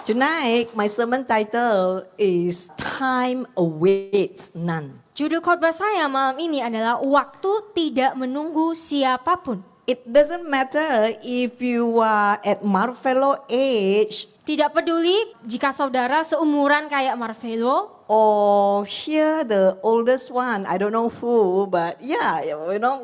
Tonight, my sermon title is Time Awaits None. Judul khotbah saya malam ini adalah waktu tidak menunggu siapapun. It doesn't matter if you are at Marvelo age Tidak peduli jika saudara seumuran kayak Marvelo or here the oldest one, I don't know who, but yeah,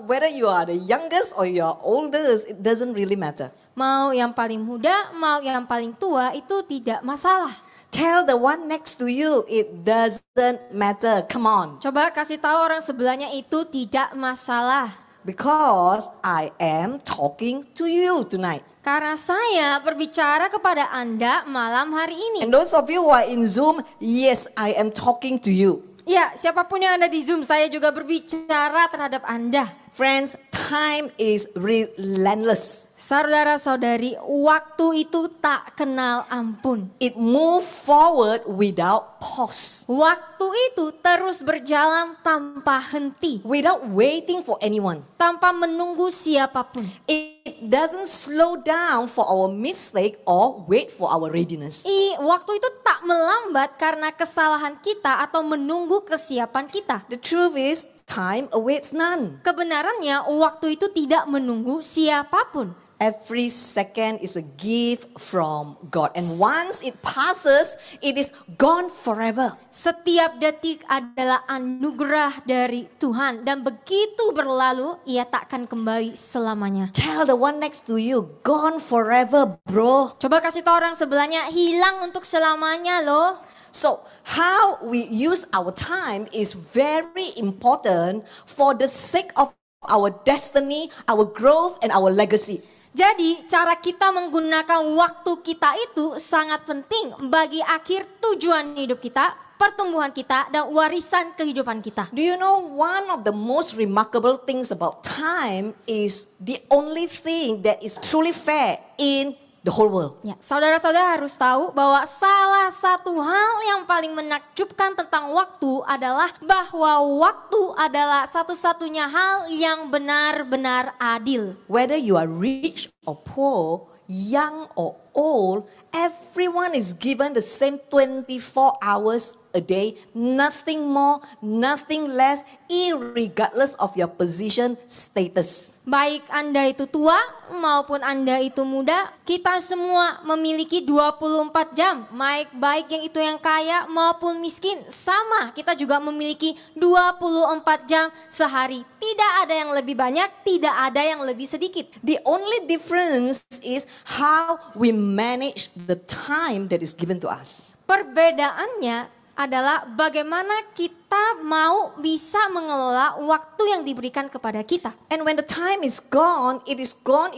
whether you are the youngest or you are oldest, it doesn't really matter. Mau yang paling muda, mau yang paling tua itu tidak masalah. Tell the one next to you, it doesn't matter. Come on. Coba kasih tahu orang sebelahnya itu tidak masalah. Because I am talking to you tonight. Karena saya berbicara kepada Anda malam hari ini. And those of you who are in Zoom, yes, I am talking to you. Ya, siapapun yang ada di Zoom, saya juga berbicara terhadap Anda. Friends, time is relentless. Saudara-saudari, waktu itu tak kenal ampun. It move forward without pause. Waktu itu terus berjalan tanpa henti. Without waiting for anyone. Tanpa menunggu siapapun. It doesn't slow down for our mistake or wait for our readiness. Waktu itu tak melambat karena kesalahan kita atau menunggu kesiapan kita. The truth is, time awaits none. Kebenarannya, waktu itu tidak menunggu siapapun. Every second is a gift from God. And once it passes, it is gone forever. Setiap detik adalah anugerah dari Tuhan. Dan begitu berlalu, ia tak akan kembali selamanya. Tell the one next to you, gone forever, bro. Coba kasih tahu orang sebelahnya, hilang untuk selamanya loh. So, how we use our time is very important for the sake of our destiny, our growth, and our legacy. Jadi cara kita menggunakan waktu kita itu sangat penting bagi akhir tujuan hidup kita, pertumbuhan kita, dan warisan kehidupan kita. Do you know one of the most remarkable things about time is the only thing that is truly fair in the whole world. Ya, saudara-saudara harus tahu bahwa salah satu hal yang paling menakjubkan tentang waktu adalah bahwa waktu adalah satu-satunya hal yang benar-benar adil. Whether you are rich or poor, young or old, everyone is given the same 24 hours a day, nothing more, nothing less, irregardless of your position status. Baik Anda itu tua maupun Anda itu muda, kita semua memiliki 24 jam. Baik yang itu yang kaya maupun miskin, sama. Kita juga memiliki 24 jam sehari. Tidak ada yang lebih banyak, tidak ada yang lebih sedikit. The only difference is how we manage the time that is given to us. Perbedaannya adalah bagaimana kita mau bisa mengelola waktu yang diberikan kepada kita. And when the time is gone, it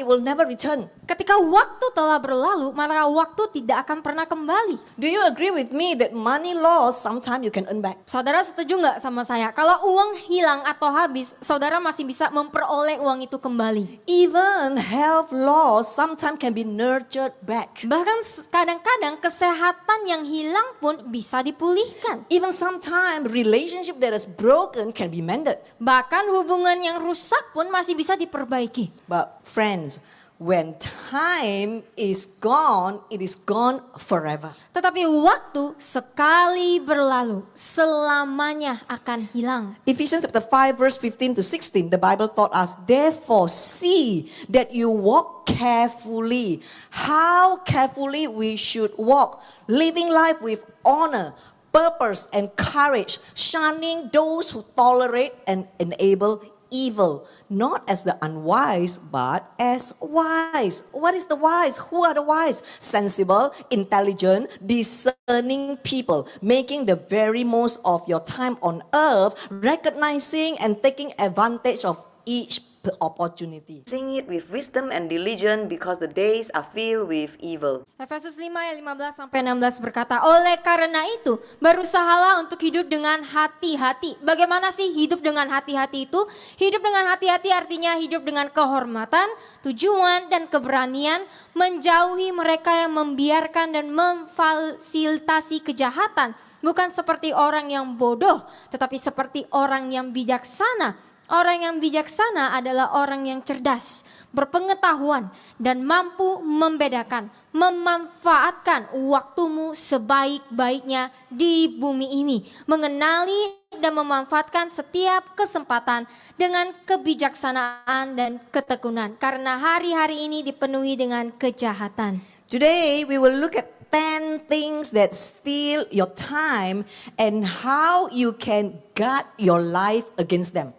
will never return. Ketika waktu telah berlalu, maka waktu tidak akan pernah kembali. Do you agree with me that money lost, sometimes you can earn back? Saudara setuju nggak sama saya? Kalau uang hilang atau habis, saudara masih bisa memperoleh uang itu kembali. Even health loss, sometimes can be nurtured back. Bahkan kadang-kadang kesehatan yang hilang pun bisa dipulihkan. Even sometimes relationship that is broken can be mended. Bahkan hubungan yang rusak pun masih bisa diperbaiki. But friends, when time is gone, it is gone forever. Tetapi waktu sekali berlalu, selamanya akan hilang. Ephesians chapter 5 verse 15 to 16, the Bible taught us, therefore see that you walk carefully. How carefully we should walk, living life with honor, purpose and courage, shunning those who tolerate and enable evil, not as the unwise, but as wise. What is the wise? Who are the wise? Sensible, intelligent, discerning people, making the very most of your time on earth, recognizing and taking advantage of each opportunity. Sing it with wisdom and diligence because the days are filled with evil. Efesus 5 ayat 15 sampai 16 berkata, oleh karena itu berusahalah untuk hidup dengan hati-hati. Bagaimana sih hidup dengan hati-hati itu? Hidup dengan hati-hati artinya hidup dengan kehormatan, tujuan dan keberanian, menjauhi mereka yang membiarkan dan memfasilitasi kejahatan. Bukan seperti orang yang bodoh, tetapi seperti orang yang bijaksana. Orang yang bijaksana adalah orang yang cerdas, berpengetahuan, dan mampu membedakan, memanfaatkan waktumu sebaik-baiknya di bumi ini. Mengenali dan memanfaatkan setiap kesempatan dengan kebijaksanaan dan ketekunan. Karena hari-hari ini dipenuhi dengan kejahatan. Today we will look at 10 things that steal your time and how you can guard your life against them.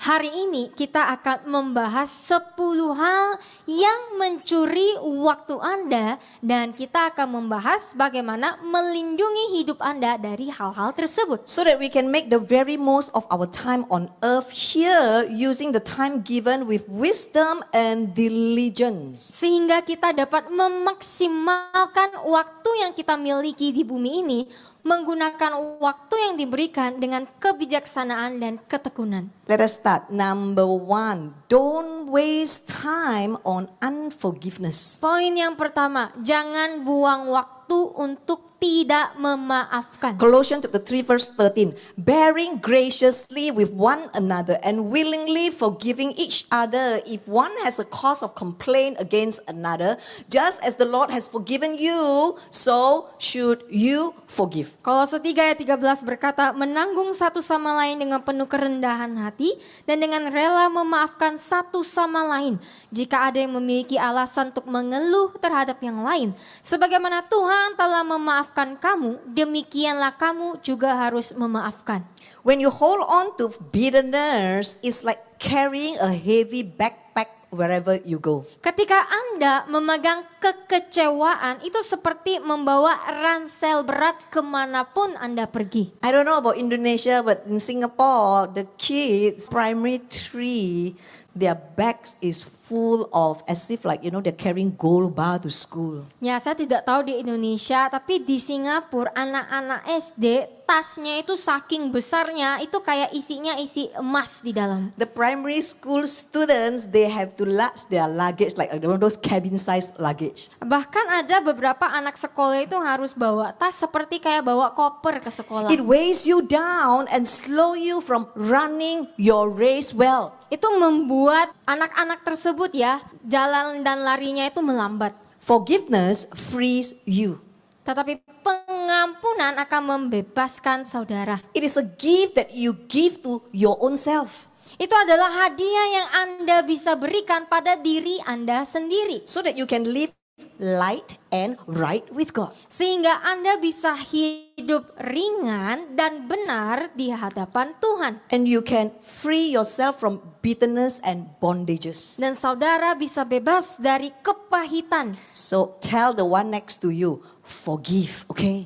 Hari ini kita akan membahas 10 hal yang mencuri waktu Anda dan kita akan membahas bagaimana melindungi hidup Anda dari hal-hal tersebut. So that we can make the very most of our time on earth here using the time given with wisdom and diligence. Sehingga kita dapat memaksimalkan waktu yang kita miliki di bumi ini menggunakan waktu yang diberikan dengan kebijaksanaan dan ketekunan. Let us start. Number 1, don't waste time on unforgiveness. Poin yang pertama, jangan buang waktu untuk tidak memaafkan. Colossians chapter 3 verse 13, bearing graciously with one another and willingly forgiving each other if one has a cause of complaint against another, just as the Lord has forgiven you, so should you forgive. Kolose 3 ayat 13 berkata, menanggung satu sama lain dengan penuh kerendahan hati dan dengan rela memaafkan satu sama lain jika ada yang memiliki alasan untuk mengeluh terhadap yang lain. Sebagaimana Tuhan telah memaafkan kamu, demikianlah kamu juga harus memaafkan. When you hold on to bitterness, it's like carrying a heavy backpack wherever you go. Ketika Anda memegang kekecewaan, itu seperti membawa ransel berat kemanapun Anda pergi. I don't know about Indonesia, but in Singapore, the kids, primary 3, their bags is full of, as if like, they're carrying gold bar to school. Ya, saya tidak tahu di Indonesia, tapi di Singapura anak-anak SD tasnya itu saking besarnya, itu kayak isinya isi emas di dalam. The primary school students, they have to latch their luggage like those cabin size luggage. Bahkan ada beberapa anak sekolah itu harus bawa tas seperti kayak bawa koper ke sekolah. It weighs you down and slow you from running your race well. Itu membuat anak-anak tersebut ya, jalan dan larinya itu melambat. Forgiveness frees you. Tetapi pengampunan akan membebaskan saudara. It is a gift that you give to your own self. Itu adalah hadiah yang Anda bisa berikan pada diri Anda sendiri. So that you can live light and right with God. Sehingga Anda bisa hidup ringan dan benar di hadapan Tuhan. And you can free yourself from bitterness and bondages. Dan saudara bisa bebas dari kepahitan. So tell the one next to you, forgive, okay?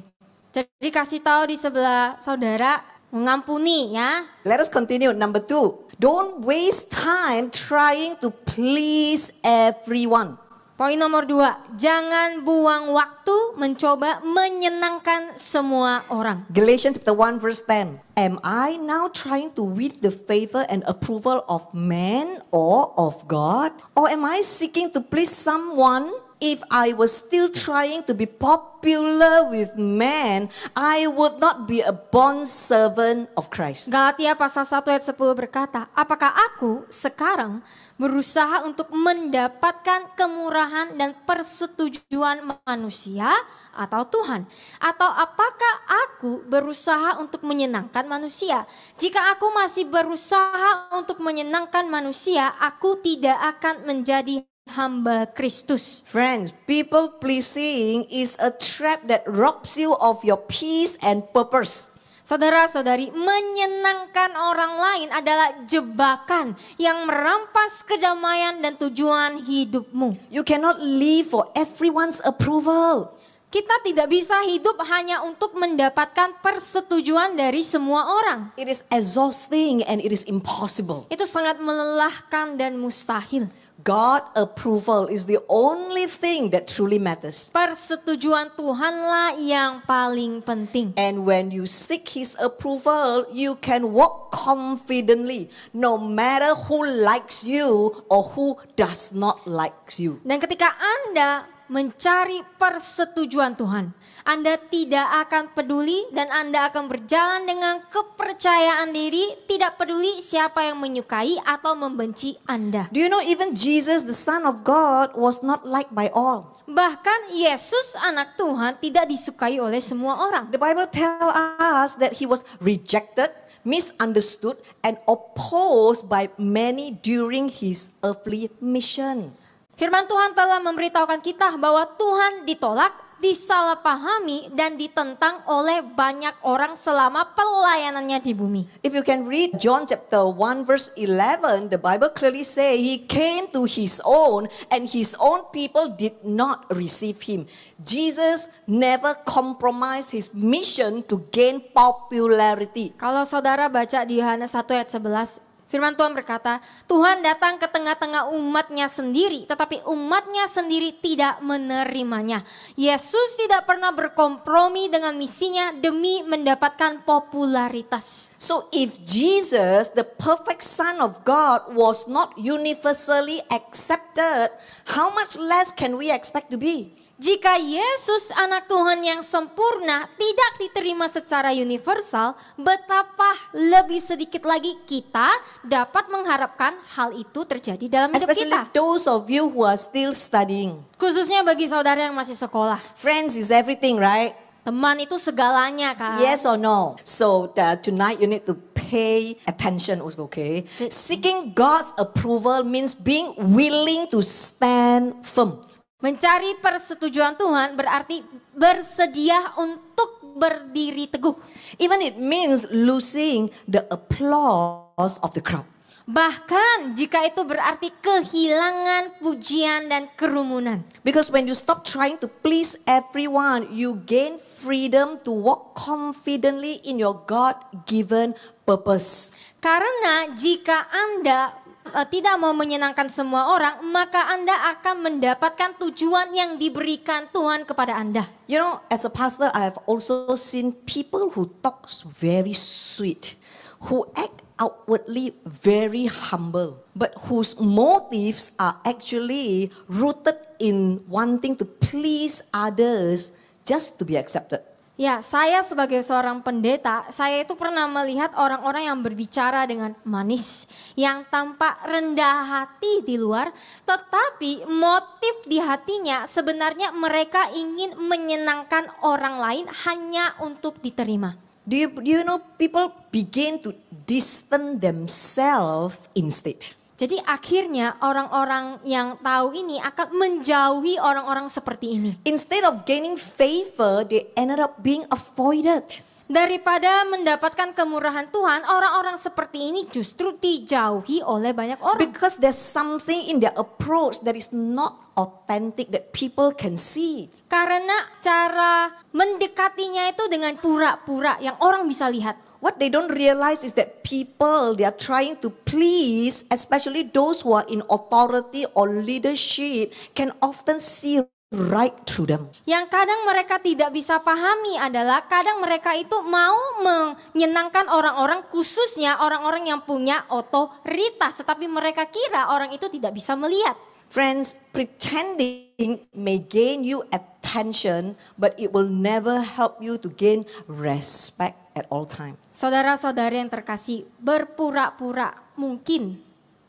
Jadi kasih tahu di sebelah saudara, mengampuni ya. Let us continue. Number 2, don't waste time trying to please everyone. Poin nomor 2, jangan buang waktu mencoba menyenangkan semua orang. Galatians chapter 1 verse 10. Am I now trying to win the favor and approval of man or of God? Or am I seeking to please someone? If I was still trying to be popular with man, I would not be a bond servant of Christ. Galatia pasal 1 ayat 10 berkata, apakah aku sekarang berusaha untuk mendapatkan kemurahan dan persetujuan manusia atau Tuhan? Atau apakah aku berusaha untuk menyenangkan manusia? Jika aku masih berusaha untuk menyenangkan manusia, aku tidak akan menjadi hamba Kristus. Friends, people pleasing is a trap that robs you of your peace and purpose. Saudara-saudari, menyenangkan orang lain adalah jebakan yang merampas kedamaian dan tujuan hidupmu. You cannot live for everyone's approval. Kita tidak bisa hidup hanya untuk mendapatkan persetujuan dari semua orang. It is exhausting and it is impossible. Itu sangat melelahkan dan mustahil. God approval is the only thing that truly matters. Persetujuan Tuhanlah yang paling penting. And when you seek His approval, you can walk confidently, no matter who likes you or who does not like you. Dan ketika Anda mencari persetujuan Tuhan. Anda tidak akan peduli dan Anda akan berjalan dengan kepercayaan diri, tidak peduli siapa yang menyukai atau membenci Anda. Do you know even Jesus, the Son of God, was not liked by all? Bahkan Yesus anak Tuhan tidak disukai oleh semua orang. The Bible tells us that he was rejected, misunderstood, and opposed by many during his earthly mission. Firman Tuhan telah memberitahukan kita bahwa Tuhan ditolak, disalahpahami, dan ditentang oleh banyak orang selama pelayanannya di bumi. If you can read John chapter 1 verse 11, the Bible clearly say he came to his own and his own people did not receive him. Jesus never compromised his mission to gain popularity. Kalau saudara baca di Yohanes 1 ayat 11, firman Tuhan berkata, Tuhan datang ke tengah-tengah umatnya sendiri, tetapi umatnya sendiri tidak menerimanya. Yesus tidak pernah berkompromi dengan misinya demi mendapatkan popularitas. So if Jesus, the perfect Son of God, was not universally accepted, how much less can we expect to be? Jika Yesus anak Tuhan yang sempurna tidak diterima secara universal, betapa lebih sedikit lagi kita dapat mengharapkan hal itu terjadi dalam hidup Especially kita. those of you who are still studying. Khususnya bagi saudara yang masih sekolah. Friends is everything, right? Teman itu segalanya kan? Yes or no? So tonight you need to pay attention also, okay? Seeking God's approval means being willing to stand firm. Mencari persetujuan Tuhan berarti bersedia untuk berdiri teguh. Even it means losing the applause of the crowd. Bahkan jika itu berarti kehilangan pujian dan kerumunan. Because when you stop trying to please everyone, you gain freedom to walk confidently in your God-given purpose. Karena jika Anda tidak mau menyenangkan semua orang, maka Anda akan mendapatkan tujuan yang diberikan Tuhan kepada Anda. You know, as a pastor, I have also seen people who talk very sweet, who act outwardly very humble, but whose motives are actually rooted in wanting to please others just to be accepted. Ya, saya sebagai seorang pendeta, saya itu pernah melihat orang-orang yang berbicara dengan manis, yang tampak rendah hati di luar, tetapi motif di hatinya sebenarnya mereka ingin menyenangkan orang lain hanya untuk diterima. Do you know people begin to distance themselves instead? Jadi akhirnya orang-orang yang tahu ini akan menjauhi orang-orang seperti ini. Instead of gaining favor, they ended up being avoided. Daripada mendapatkan kemurahan Tuhan, orang-orang seperti ini justru dijauhi oleh banyak orang. Because there's something in their approach that is not authentic that people can see. Karena cara mendekatinya itu dengan pura-pura yang orang bisa lihat. What they don't realize is that people they are trying to please, especially those who are in authority or leadership, can often see right through them. Yang kadang mereka tidak bisa pahami adalah kadang mereka itu mau menyenangkan orang-orang, khususnya orang-orang yang punya otoritas, tetapi mereka kira orang itu tidak bisa melihat. Friends, pretending may gain you attention, but it will never help you to gain respect at all time. Saudara-saudari yang terkasih, berpura-pura mungkin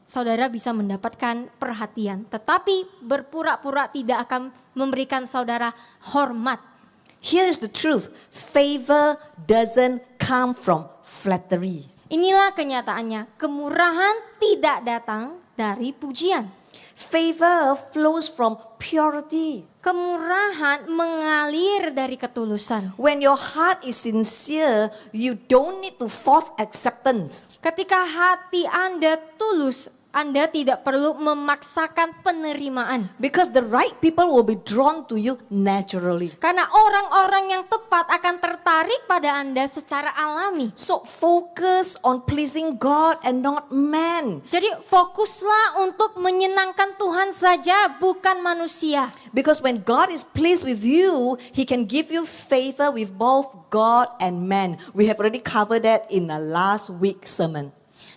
saudara bisa mendapatkan perhatian, tetapi berpura-pura tidak akan memberikan saudara hormat. Here is the truth. Favor doesn't come from flattery. Inilah kenyataannya, kemurahan tidak datang dari pujian. Favor flows from purity. Kemurahan mengalir dari ketulusan. When your heart is sincere, you don't need to force acceptance. Ketika hati Anda tulus, Anda tidak perlu memaksakan penerimaan. Because the right people will be drawn to you naturally. Karena orang-orang yang tepat akan tertarik pada Anda secara alami. So focus on pleasing God and not man. Jadi fokuslah untuk menyenangkan Tuhan saja, bukan manusia. Because when God is pleased with you, He can give you favor with both God and man. We have already covered that in the last week's sermon.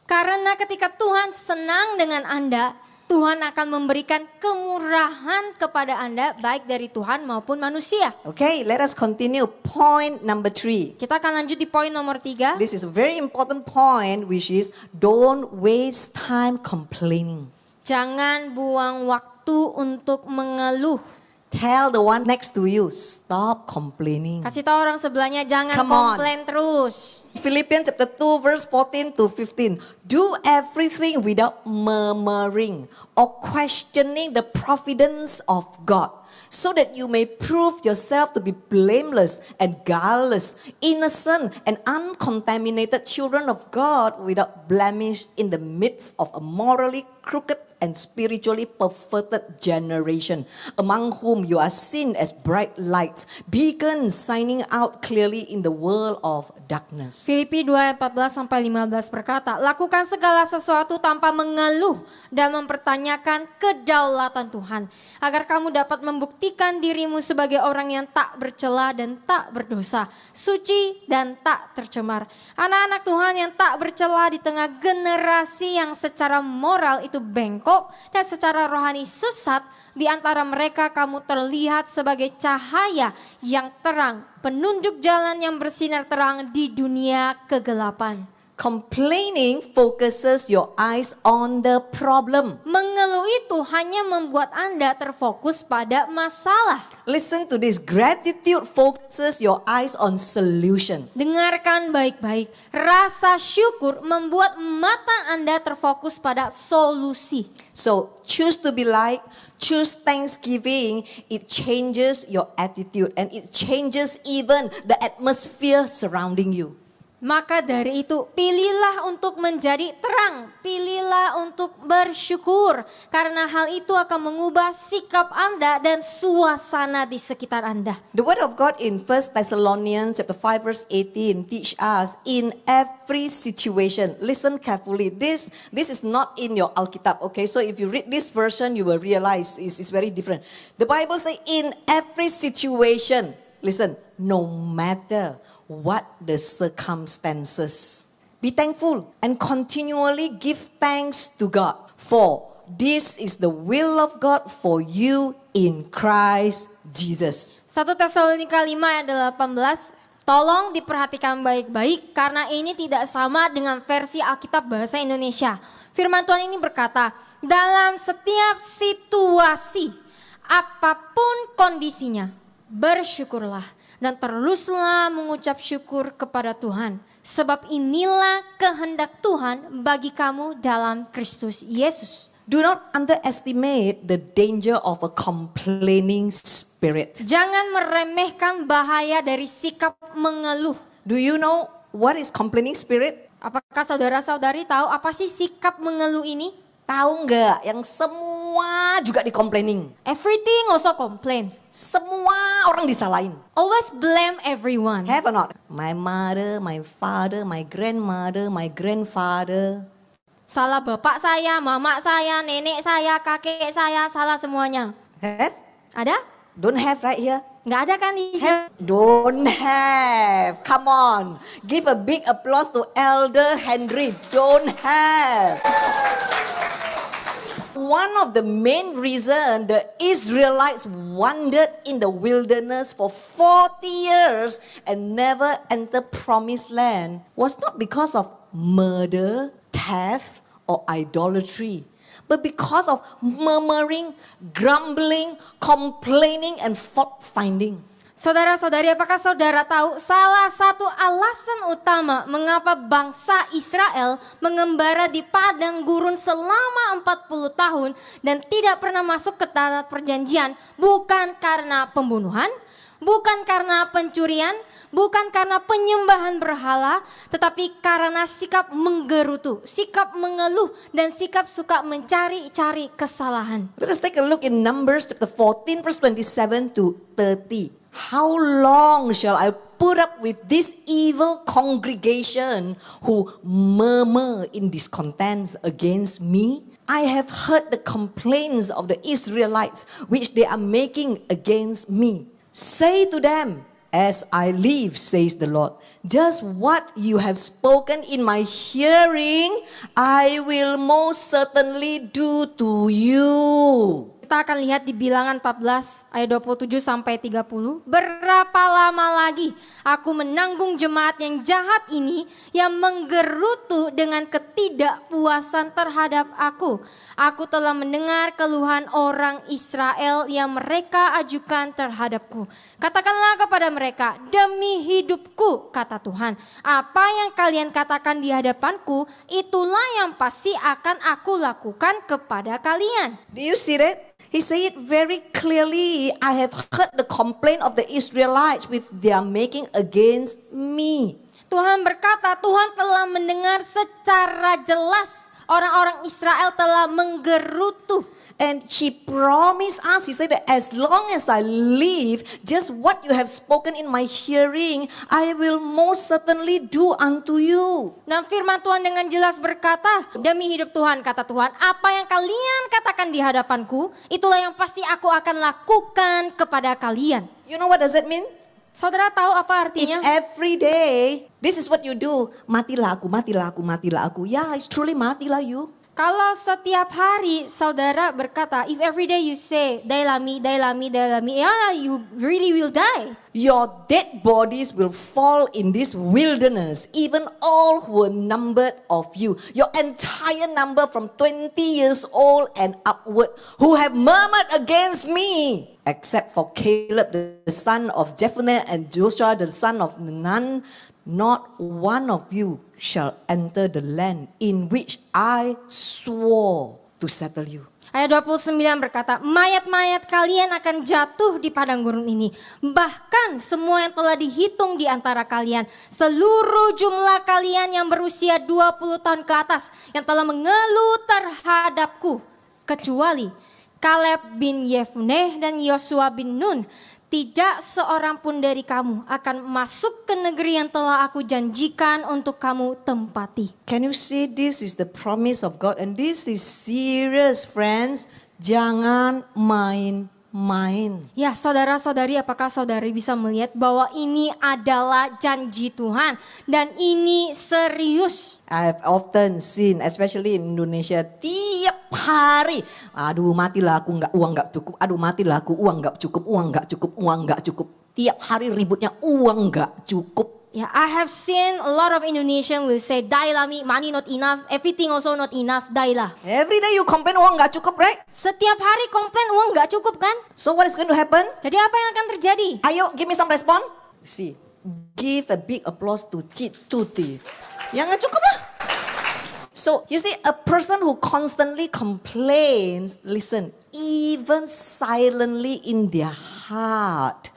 Karena ketika Tuhan senang dengan Anda, Tuhan akan memberikan kemurahan kepada Anda baik dari Tuhan maupun manusia. Okay, let us continue. Point number 3. Kita akan lanjut di poin nomor 3. This is a very important point, which is don't waste time complaining. Jangan buang waktu untuk mengeluh. Tell the one next to you, stop complaining. Kasih tahu orang sebelahnya jangan Come on. komplain terus. Philippians chapter 2 verse 14 to 15. Do everything without murmuring or questioning the providence of God, so that you may prove yourself to be blameless and guileless, innocent and uncontaminated children of God without blemish in the midst of a morally crooked and spiritually perverted generation, among whom you are seen as bright lights, beacons shining out clearly in the world of darkness. Filipi 2 ayat 14-15 berkata, lakukan segala sesuatu tanpa mengeluh dan mempertanyakan kedaulatan Tuhan, agar kamu dapat membuktikan dirimu sebagai orang yang tak bercela dan tak berdosa, suci dan tak tercemar. Anak-anak Tuhan yang tak bercela di tengah generasi yang secara moral itu bengkok dan secara rohani sesat. Di antara mereka kamu terlihat sebagai cahaya yang terang, penunjuk jalan yang bersinar terang di dunia kegelapan. Complaining focuses your eyes on the problem. Mengeluh itu hanya membuat Anda terfokus pada masalah. Listen to this. Gratitude focuses your eyes on solution. Dengarkan baik-baik. Rasa syukur membuat mata Anda terfokus pada solusi. So choose to be like, choose thanksgiving. It changes your attitude and it changes even the atmosphere surrounding you. Maka dari itu pilihlah untuk menjadi terang, pilihlah untuk bersyukur. Karena hal itu akan mengubah sikap Anda dan suasana di sekitar Anda. The word of God in 1 Thessalonians chapter 5 verse 18 teach us in every situation. Listen carefully. This is not in your Alkitab. Okay, so if you read this version, you will realize it's very different. The Bible says in every situation. Listen, no matter what the circumstances, be thankful and continually give thanks to God, for this is the will of God for you in Christ Jesus. 1 Tesalonika 5 ayat 18, tolong diperhatikan baik-baik karena ini tidak sama dengan versi Alkitab bahasa Indonesia. Firman Tuhan ini berkata, dalam setiap situasi, apapun kondisinya, bersyukurlah. Dan teruslah mengucap syukur kepada Tuhan. Sebab inilah kehendak Tuhan bagi kamu dalam Kristus Yesus. Do not underestimate the danger of a complaining spirit. Jangan meremehkan bahaya dari sikap mengeluh. Do you know what is complaining spirit? Apakah saudara-saudari tahu apa sih sikap mengeluh ini? Tahu nggak yang semua juga di-complaining? Everything also complain. Semua orang disalahin. Always blame everyone. Have or not? My mother, my father, my grandmother, my grandfather. Salah bapak saya, mama saya, nenek saya, kakek saya, salah semuanya. Have? Ada? Don't have right here. Nggak ada kan di sini? Have? Don't have. Come on. Give a big applause to Elder Henry. Don't have. One of the main reasons the Israelites wandered in the wilderness for 40 years and never entered promised land was not because of murder, theft, or idolatry, but because of murmuring, grumbling, complaining, and fault finding. Saudara-saudari, apakah saudara tahu salah satu alasan utama mengapa bangsa Israel mengembara di padang gurun selama 40 tahun dan tidak pernah masuk ke tanah perjanjian bukan karena pembunuhan, bukan karena pencurian, bukan karena penyembahan berhala, tetapi karena sikap menggerutu, sikap mengeluh, dan sikap suka mencari-cari kesalahan. Let us take a look in Numbers chapter 14 verse 27 to 30. How long shall I put up with this evil congregation who murmur in discontent against me? I have heard the complaints of the Israelites which they are making against me. Say to them, as I live, says the Lord, just what you have spoken in my hearing, I will most certainly do to you. Kita akan lihat di Bilangan 14 ayat 27 sampai 30. Berapa lama lagi aku menanggung jemaat yang jahat ini yang menggerutu dengan ketidakpuasan terhadap aku. Aku telah mendengar keluhan orang Israel yang mereka ajukan terhadapku. Katakanlah kepada mereka, demi hidupku, kata Tuhan, apa yang kalian katakan di hadapanku, itulah yang pasti akan aku lakukan kepada kalian. Do you see that? He said it very clearly. I have heard the complaint of the Israelites which they are making against me. Tuhan berkata, Tuhan telah mendengar secara jelas orang-orang Israel telah menggerutu. And he promised us, he said that as long as I live, just what you have spoken in my hearing, I will most certainly do unto you. Dan firman Tuhan dengan jelas berkata, demi hidup Tuhan, kata Tuhan, apa yang kalian katakan di hadapanku, itulah yang pasti aku akan lakukan kepada kalian. You know what does that mean? Saudara tahu apa If artinya? every day, this is what you do, matilah aku, matilah aku, matilah aku. Yeah, it's truly matilah you. Kalau setiap hari saudara berkata, if every day you say, dailami, dailami, dailami, yeah, you really will die. Your dead bodies will fall in this wilderness, even all who were numbered of you. Your entire number from 20 years old and upward, who have murmured against me, except for Caleb the son of Jephunneh and Joshua the son of Nun, not one of you shall enter the land in which I swore to settle you. Ayat 29 berkata, mayat-mayat kalian akan jatuh di padang gurun ini. Bahkan semua yang telah dihitung di antara kalian, seluruh jumlah kalian yang berusia 20 tahun ke atas, yang telah mengeluh terhadapku, kecuali Kaleb bin Yefune dan Yosua bin Nun. Tidak seorang pun dari kamu akan masuk ke negeri yang telah aku janjikan untuk kamu tempati. Can you see this is the promise of God, and this is serious, friends. Jangan main-main. Ya, saudara-saudari, apakah saudari bisa melihat bahwa ini adalah janji Tuhan dan ini serius? I have often seen, especially in Indonesia, tiap hari, aduh matilah aku, uang nggak cukup, aduh matilah aku, uang nggak cukup, uang nggak cukup, uang nggak cukup. Tiap hari ributnya uang nggak cukup. Yeah, I have seen a lot of Indonesian will say, "Dai lami, money not enough, everything also not enough, dai lah." Every day you complain uang nggak cukup, right? Setiap hari komplain uang nggak cukup kan? So what is going to happen? Jadi apa yang akan terjadi? Ayo, give me some response. See, give a big applause to Cik Tuti. Yang nggak cukup lah. So you see, a person who constantly complains, listen, even silently in their heart,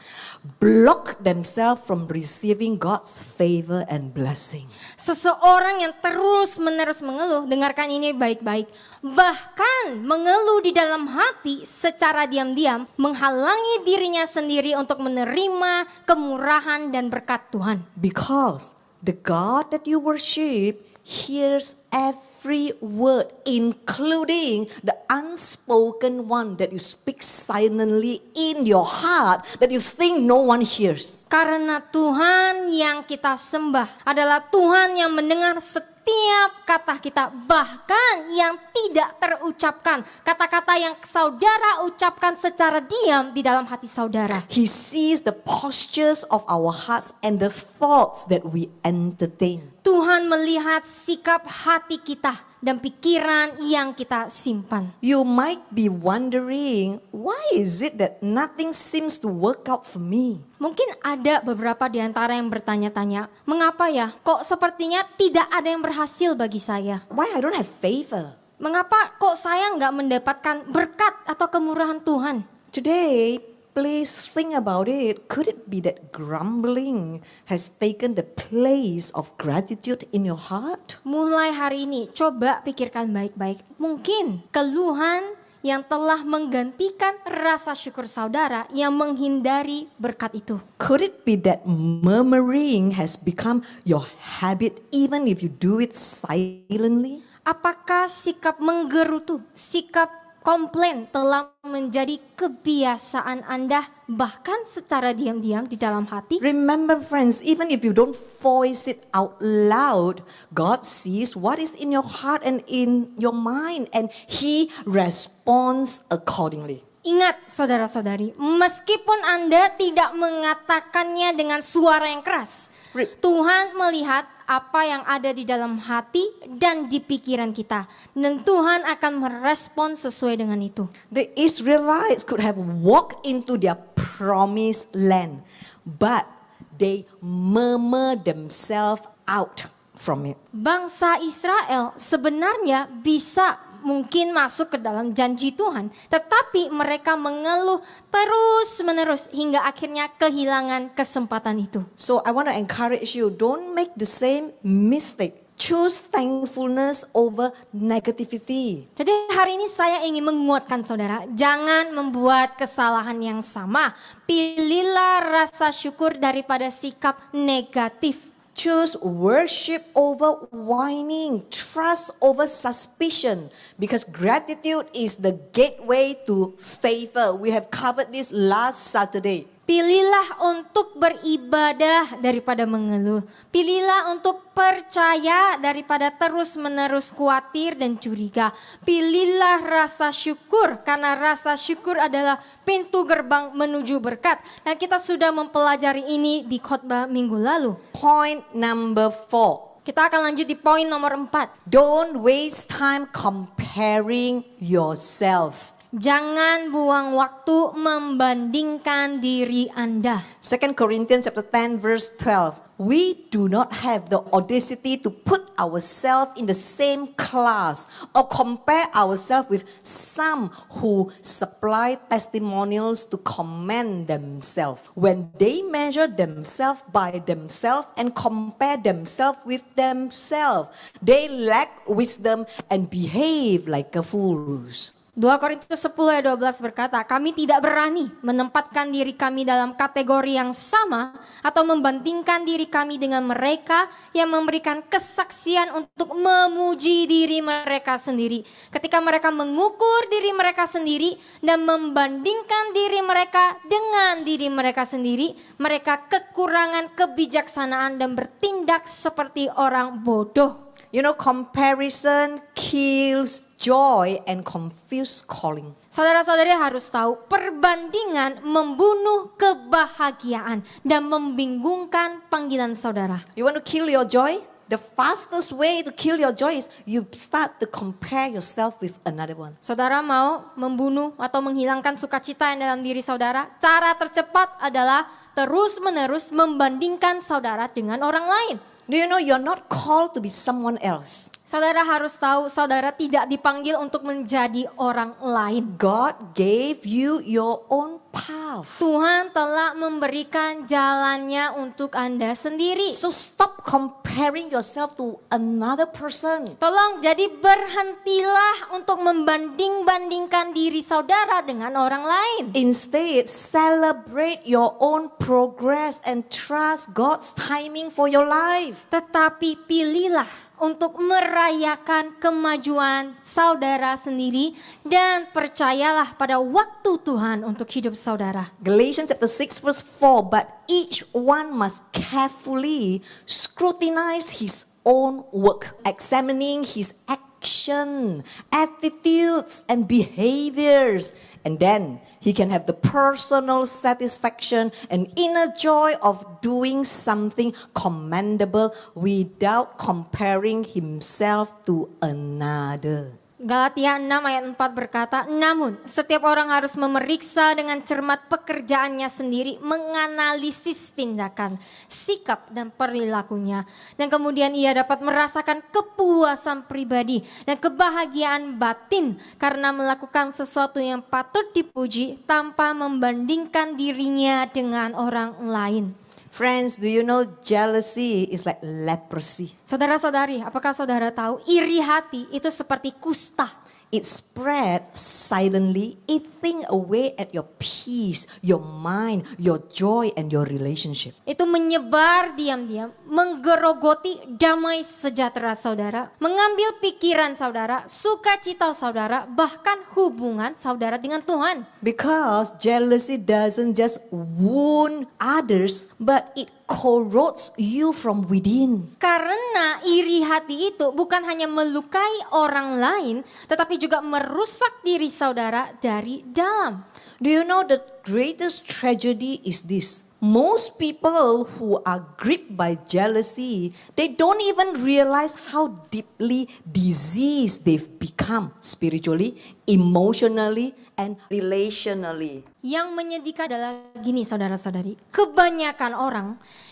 block themselves from receiving God's favor and blessing. Seseorang yang terus-menerus mengeluh, dengarkan ini baik-baik, bahkan mengeluh di dalam hati secara diam-diam, menghalangi dirinya sendiri untuk menerima kemurahan dan berkat Tuhan. Because the God that you worship hears every word, including the unspoken one that you speak silently in your heart that you think no one hears. Karena Tuhan yang kita sembah adalah Tuhan yang mendengar setiap kata kita, bahkan yang tidak terucapkan, kata-kata yang saudara ucapkan secara diam di dalam hati saudara. He sees the postures of our hearts and the thoughts that we entertain. Tuhan melihat sikap hati kita dan pikiran yang kita simpan. You might be wondering, why is it that nothing seems to work out for me? Mungkin ada beberapa di antara yang bertanya-tanya, mengapa ya kok sepertinya tidak ada yang berhasil bagi saya? Why I don't have favor? Mengapa kok saya nggak mendapatkan berkat atau kemurahan Tuhan? Today, please think about it. Could it be that grumbling has taken the place of gratitude in your heart? Mulai hari ini coba pikirkan baik-baik. Mungkin keluhan yang telah menggantikan rasa syukur saudara yang menghindari berkat itu. Could it be that murmuring has become your habit even if you do it silently? Apakah sikap menggerutu, sikap komplain telah menjadi kebiasaan Anda, bahkan secara diam-diam di dalam hati, Remember friends, even if you don't voice it out loud, God sees what is in your heart and in your mind and He responds accordingly. ingat saudara-saudari, meskipun Anda tidak mengatakannya dengan suara yang keras, Tuhan melihat apa yang ada di dalam hati dan di pikiran kita. Dan Tuhan akan merespon sesuai dengan itu. The Israelites could have walked into their promised land, but they murmur themselves out from it. Bangsa Israel sebenarnya bisa mungkin masuk ke dalam janji Tuhan, tetapi mereka mengeluh terus-menerus hingga akhirnya kehilangan kesempatan itu. So I want to encourage you, don't make the same mistake. Choose thankfulness over negativity. Jadi hari ini saya ingin menguatkan saudara, jangan membuat kesalahan yang sama. Pilihlah rasa syukur daripada sikap negatif. Choose worship over whining, trust over suspicion, because gratitude is the gateway to favor. We have covered this last Saturday. Pilihlah untuk beribadah daripada mengeluh. Pilihlah untuk percaya daripada terus-menerus khawatir dan curiga. Pilihlah rasa syukur, karena rasa syukur adalah pintu gerbang menuju berkat. Dan kita sudah mempelajari ini di khotbah minggu lalu. Point number 4. Kita akan lanjut di poin nomor 4. Don't waste time comparing yourself. Jangan buang waktu membandingkan diri Anda. 2 Corinthians chapter 10 verse 12. We do not have the audacity to put ourselves in the same class or compare ourselves with some who supply testimonials to commend themselves. When they measure themselves by themselves and compare themselves with themselves, they lack wisdom and behave like fools. 2 Korintus 10 ayat 12 berkata, kami tidak berani menempatkan diri kami dalam kategori yang sama atau membandingkan diri kami dengan mereka yang memberikan kesaksian untuk memuji diri mereka sendiri. Ketika mereka mengukur diri mereka sendiri dan membandingkan diri mereka dengan diri mereka sendiri, mereka kekurangan kebijaksanaan dan bertindak seperti orang bodoh. You know, comparison kills joy and confuse calling. Saudara-saudari harus tahu, perbandingan membunuh kebahagiaan dan membingungkan panggilan saudara. You want to kill your joy? The fastest way to kill your joy is you start to compare yourself with another one. Saudara mau membunuh atau menghilangkan sukacita yang dalam diri saudara? Cara tercepat adalah terus-menerus membandingkan saudara dengan orang lain. Do you know you're not called to be someone else? Saudara harus tahu, saudara tidak dipanggil untuk menjadi orang lain. God gave you your own path. Tuhan telah memberikan jalannya untuk Anda sendiri. So stop comparing yourself to another person. Tolong jadi berhentilah untuk membanding-bandingkan diri saudara dengan orang lain. Instead, celebrate your own progress and trust God's timing for your life. Tetapi pilihlah untuk merayakan kemajuan saudara sendiri dan percayalah pada waktu Tuhan untuk hidup saudara. Galatians chapter 6 verse 4, but each one must carefully scrutinize his own work, examining his action, attitudes and behaviors, and then he can have the personal satisfaction and inner joy of doing something commendable without comparing himself to another. Galatia 6 ayat 4 berkata, namun setiap orang harus memeriksa dengan cermat pekerjaannya sendiri, menganalisis tindakan, sikap dan perilakunya. Dan kemudian ia dapat merasakan kepuasan pribadi dan kebahagiaan batin karena melakukan sesuatu yang patut dipuji tanpa membandingkan dirinya dengan orang lain. Friends, do you know jealousy is like leprosy? Saudara-saudari, apakah saudara tahu iri hati itu seperti kusta? it spreads silently, eating away at your peace, your mind, your joy, and your relationship. Itu menyebar diam-diam, menggerogoti damai sejahtera saudara, mengambil pikiran saudara, sukacita saudara, bahkan hubungan saudara dengan Tuhan. Because jealousy doesn't just wound others, but it corrodes you from within. Karena iri hati itu bukan hanya melukai orang lain, tetapi juga merusak diri saudara dari dalam. Do you know the greatest tragedy is this? Most people who are gripped by jealousy, they don't even realize how deeply diseased they've become spiritually, emotionally, and relationally. Yang menyedihkan adalah gini saudara-saudari, kebanyakan orang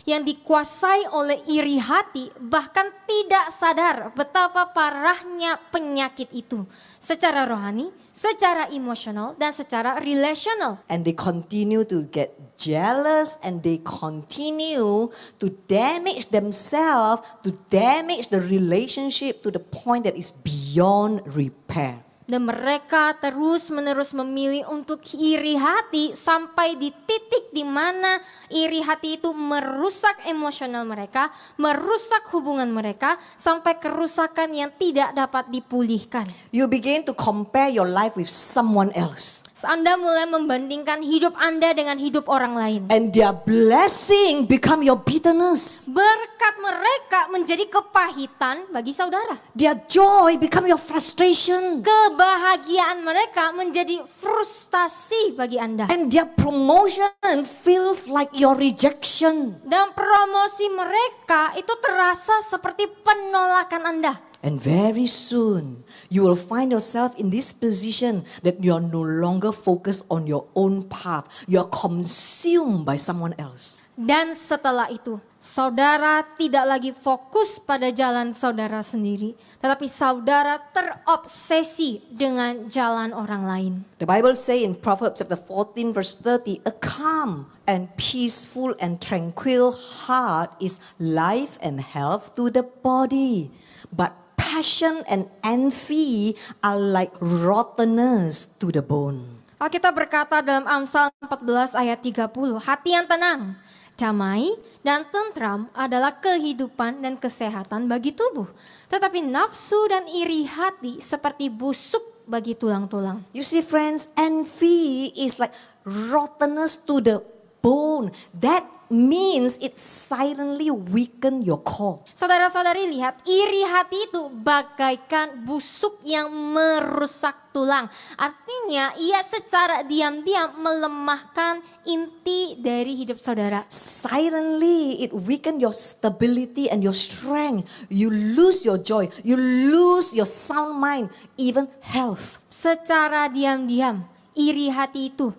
yang dikuasai oleh iri hati bahkan tidak sadar betapa parahnya penyakit itu secara rohani, secara emosional, dan secara relational. And they continue to get jealous and they continue to damage themselves, to damage the relationship to the point that is beyond repair. Dan mereka terus-menerus memilih untuk iri hati sampai di titik di mana iri hati itu merusak emosional mereka, merusak hubungan mereka, sampai kerusakan yang tidak dapat dipulihkan. You begin to compare your life with someone else. Anda mulai membandingkan hidup Anda dengan hidup orang lain. And their blessing become your bitterness. Berkat mereka menjadi kepahitan bagi saudara. Their joy become your frustration. Kebahagiaan mereka menjadi frustasi bagi Anda. And their promotion feels like your rejection. Dan promosi mereka itu terasa seperti penolakan Anda. And very soon, you will find yourself in this position that you are no longer focused on your own path. You are consumed by someone else. Dan setelah itu, saudara tidak lagi fokus pada jalan saudara sendiri, tetapi saudara terobsesi dengan jalan orang lain. The Bible says in Proverbs chapter 14 verse 30, a calm and peaceful and tranquil heart is life and health to the body. But passion and envy are like rottenness to the bone. Alkitab berkata dalam Amsal 14 ayat 30, hati yang tenang, damai dan tentram adalah kehidupan dan kesehatan bagi tubuh. Tetapi nafsu dan iri hati seperti busuk bagi tulang-tulang. You see friends, envy is like rottenness to the bone. That means it silently weaken your core. Saudara-saudari lihat, iri hati itu bagaikan busuk yang merusak tulang. Artinya ia secara diam-diam melemahkan inti dari hidup saudara. Silently it weaken your stability and your strength. You lose your joy. You lose your sound mind, even health. Secara diam-diam, iri hati itu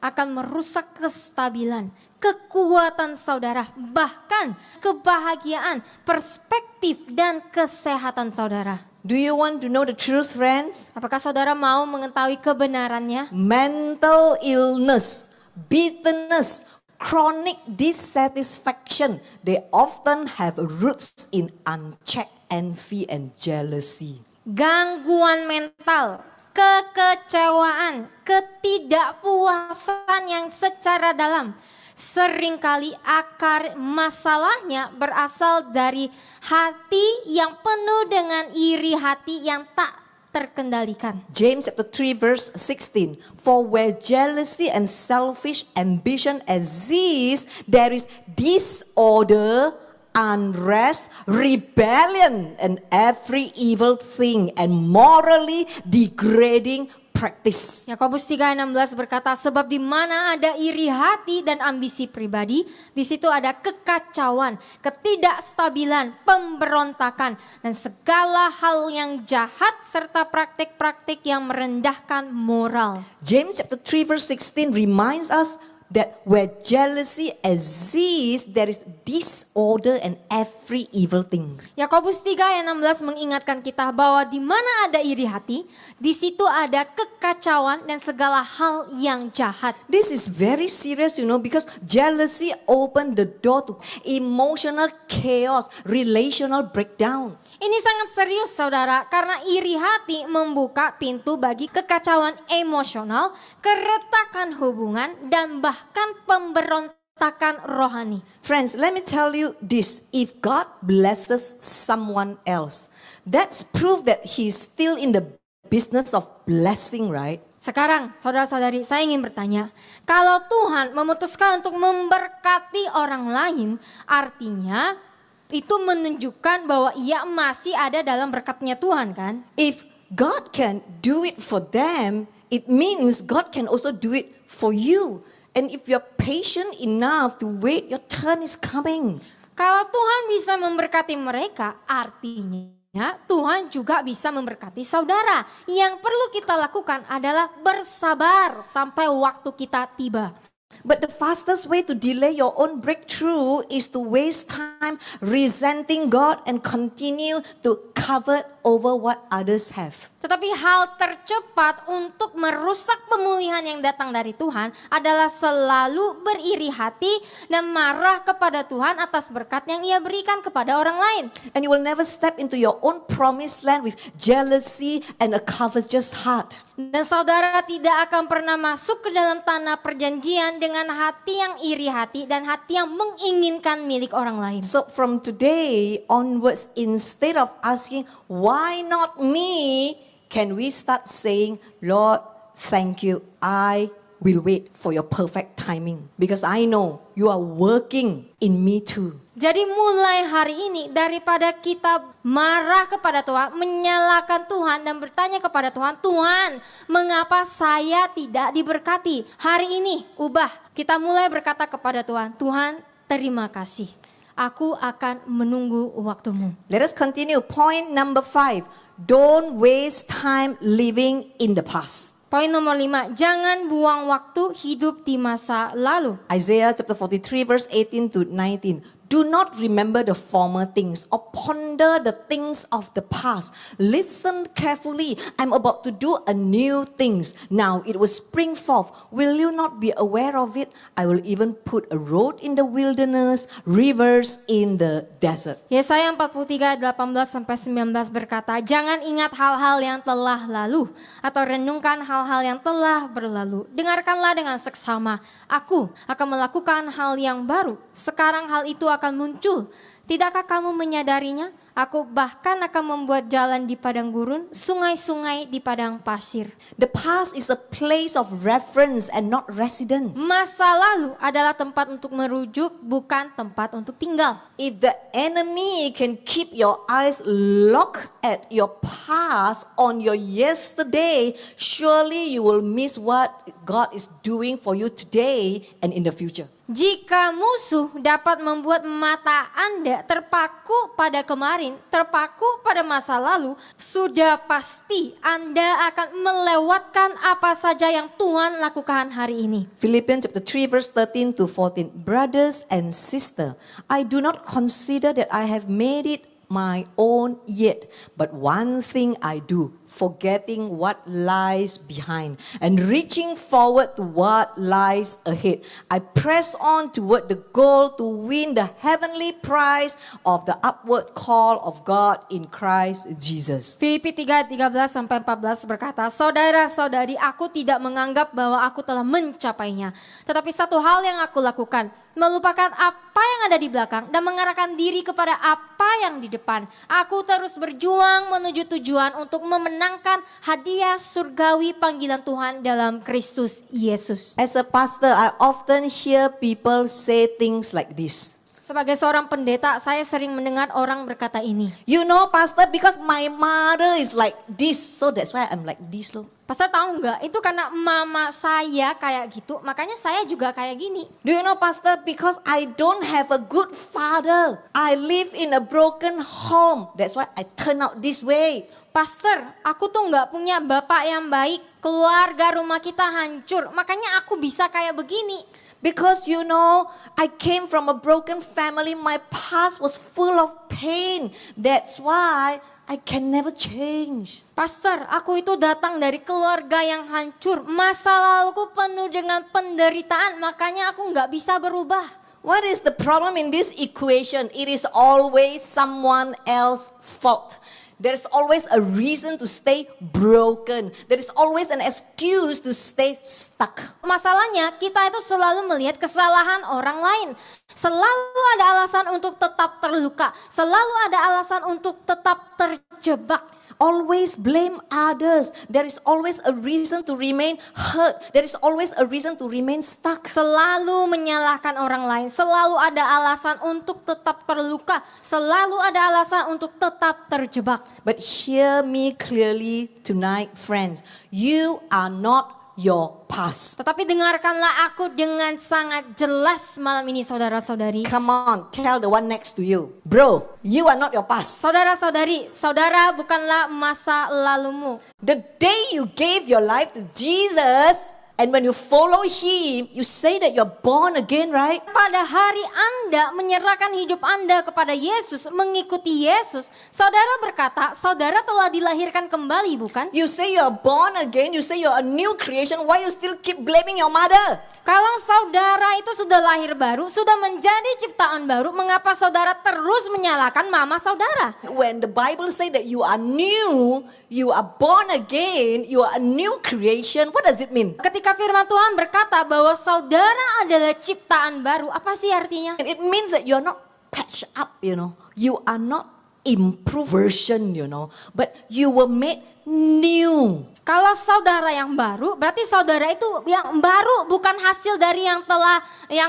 akan merusak kestabilan, kekuatan saudara, bahkan kebahagiaan, perspektif, dan kesehatan saudara. Do you want to know the truth, friends? Apakah saudara mau mengetahui kebenarannya? Mental illness, bitterness, chronic dissatisfaction, they often have roots in unchecked envy and jealousy. Gangguan mental, kekecewaan, ketidakpuasan yang secara dalam. Seringkali akar masalahnya berasal dari hati yang penuh dengan iri hati yang tak terkendalikan. James chapter 3 verse 16. For where jealousy and selfish ambition exist, there is disorder, unrest, rebellion, and every evil thing and morally degrading practice. Yakobus 3:16 berkata, sebab di mana ada iri hati dan ambisi pribadi, di situ ada kekacauan, ketidakstabilan, pemberontakan, dan segala hal yang jahat serta praktik-praktik yang merendahkan moral. James chapter 3 verse 16 reminds us that where jealousy exists, there is disorder and every evil thing. Yakobus 3:16 mengingatkan kita bahwa di mana ada iri hati, di situ ada kekacauan dan segala hal yang jahat. This is very serious, because jealousy opened the door to emotional chaos, relational breakdown. Ini sangat serius saudara, karena iri hati membuka pintu bagi kekacauan emosional, keretakan hubungan, dan bahkan pemberontakan rohani. Friends, let me tell you this. If God blesses someone else, that's proof that He's still in the business of blessing, right? Sekarang saudara-saudari, saya ingin bertanya, kalau Tuhan memutuskan untuk memberkati orang lain, artinya itu menunjukkan bahwa ia masih ada dalam berkatnya Tuhan kan? If God can do it for them, it means God can also do it for you. And if you're patient enough to wait, your turn is coming. Kalau Tuhan bisa memberkati mereka, artinya Tuhan juga bisa memberkati saudara. Yang perlu kita lakukan adalah bersabar sampai waktu kita tiba. But the fastest way to delay your own breakthrough is to waste time resenting God and continue to cover over what others have. Tetapi hal tercepat untuk merusak pemulihan yang datang dari Tuhan adalah selalu beriri hati dan marah kepada Tuhan atas berkat yang Ia berikan kepada orang lain. And you will never step into your own promised land with jealousy and a covetous heart. Dan saudara tidak akan pernah masuk ke dalam tanah perjanjian dengan hati yang iri hati dan hati yang menginginkan milik orang lain. So from today onwards, instead of asking, why not me? Can we start saying, Lord, thank you. I will wait for your perfect timing. Because I know you are working in me too. Jadi mulai hari ini daripada kita marah kepada Tuhan, menyalahkan Tuhan dan bertanya kepada Tuhan, Tuhan mengapa saya tidak diberkati? Hari ini ubah, kita mulai berkata kepada Tuhan, Tuhan terima kasih. Aku akan menunggu waktumu. Let us continue. Point number 5. Don't waste time living in the past. Poin nomor 5, jangan buang waktu hidup di masa lalu. Isaiah chapter 43 verse 18 to 19. Do not remember the former things or ponder the things of the past. Listen carefully. I'm about to do a new things. Now it will spring forth. Will you not be aware of it? I will even put a road in the wilderness, rivers in the desert. Yesaya 43, 18-19 berkata, jangan ingat hal-hal yang telah lalu atau renungkan hal-hal yang telah berlalu. Dengarkanlah dengan seksama. Aku akan melakukan hal yang baru. Sekarang hal itu akan muncul. Tidakkah kamu menyadarinya? Aku bahkan akan membuat jalan di padang gurun, sungai-sungai di padang pasir. The past is a place of reference and not residence. Masa lalu adalah tempat untuk merujuk, bukan tempat untuk tinggal. If the enemy can keep your eyes locked at your past on your yesterday, surely you will miss what God is doing for you today and in the future. Jika musuh dapat membuat mata Anda terpaku pada kemarin, terpaku pada masa lalu, sudah pasti Anda akan melewatkan apa saja yang Tuhan lakukan hari ini. Philippians chapter 3 verse 13 to 14. Brothers and sisters, I do not consider that I have made it my own yet, but one thing I do, forgetting what lies behind and reaching forward to what lies ahead. I press on toward the goal to win the heavenly prize of the upward call of God in Christ Jesus. Filipi 3, 13-14 berkata, saudara-saudari, aku tidak menganggap bahwa aku telah mencapainya. Tetapi satu hal yang aku lakukan, melupakan apa yang ada di belakang dan mengarahkan diri kepada apa yang di depan. Aku terus berjuang menuju tujuan untuk memenangkan hadiah surgawi panggilan Tuhan dalam Kristus Yesus. As a pastor, I often hear people say things like this. Sebagai seorang pendeta, saya sering mendengar orang berkata ini. You know, pastor, because my mother is like this, so that's why I'm like this loh. Pastor tahu nggak? Itu karena mama saya kayak gitu, makanya saya juga kayak gini. Do you know, pastor, because I don't have a good father. I live in a broken home. That's why I turn out this way. Pastor, aku tuh nggak punya bapak yang baik. Keluarga rumah kita hancur, makanya aku bisa kayak begini. Because you know, I came from a broken family. My past was full of pain. That's why I can never change. Pastor, aku itu datang dari keluarga yang hancur. Masa laluku penuh dengan penderitaan, makanya aku nggak bisa berubah. What is the problem in this equation? It is always someone else's fault. There's always a reason to stay broken. There is always an excuse to stay stuck. Masalahnya kita itu selalu melihat kesalahan orang lain. Selalu ada alasan untuk tetap terluka. Selalu ada alasan untuk tetap terjebak. Always blame others. There is always a reason to remain hurt. There is always a reason to remain stuck. Selalu menyalahkan orang lain. Selalu ada alasan untuk tetap terluka. Selalu ada alasan untuk tetap terjebak. But hear me clearly tonight, friends. You are not your past. Tetapi dengarkanlah aku dengan sangat jelas malam ini, saudara-saudari. Come on, tell the one next to you. Bro, you are not your past. Saudara-saudari, saudara bukanlah masa lalumu. The day you gave your life to Jesus, and when you follow Him, you say that you're born again, right? Pada hari Anda menyerahkan hidup Anda kepada Yesus, mengikuti Yesus, saudara berkata, saudara telah dilahirkan kembali, bukan? You say you're born again, you say you're a new creation, why you still keep blaming your mother? Kalau saudara itu sudah lahir baru, sudah menjadi ciptaan baru, mengapa saudara terus menyalahkan mama saudara? When the Bible say that you are new, you are born again, you are a new creation, what does it mean? Ketika firman Tuhan berkata bahwa saudara adalah ciptaan baru, apa sih artinya? It means that you're not patched up, you know. You are not improved version, you know. But you were made new. Kalau saudara yang baru, berarti saudara itu yang baru, bukan hasil dari yang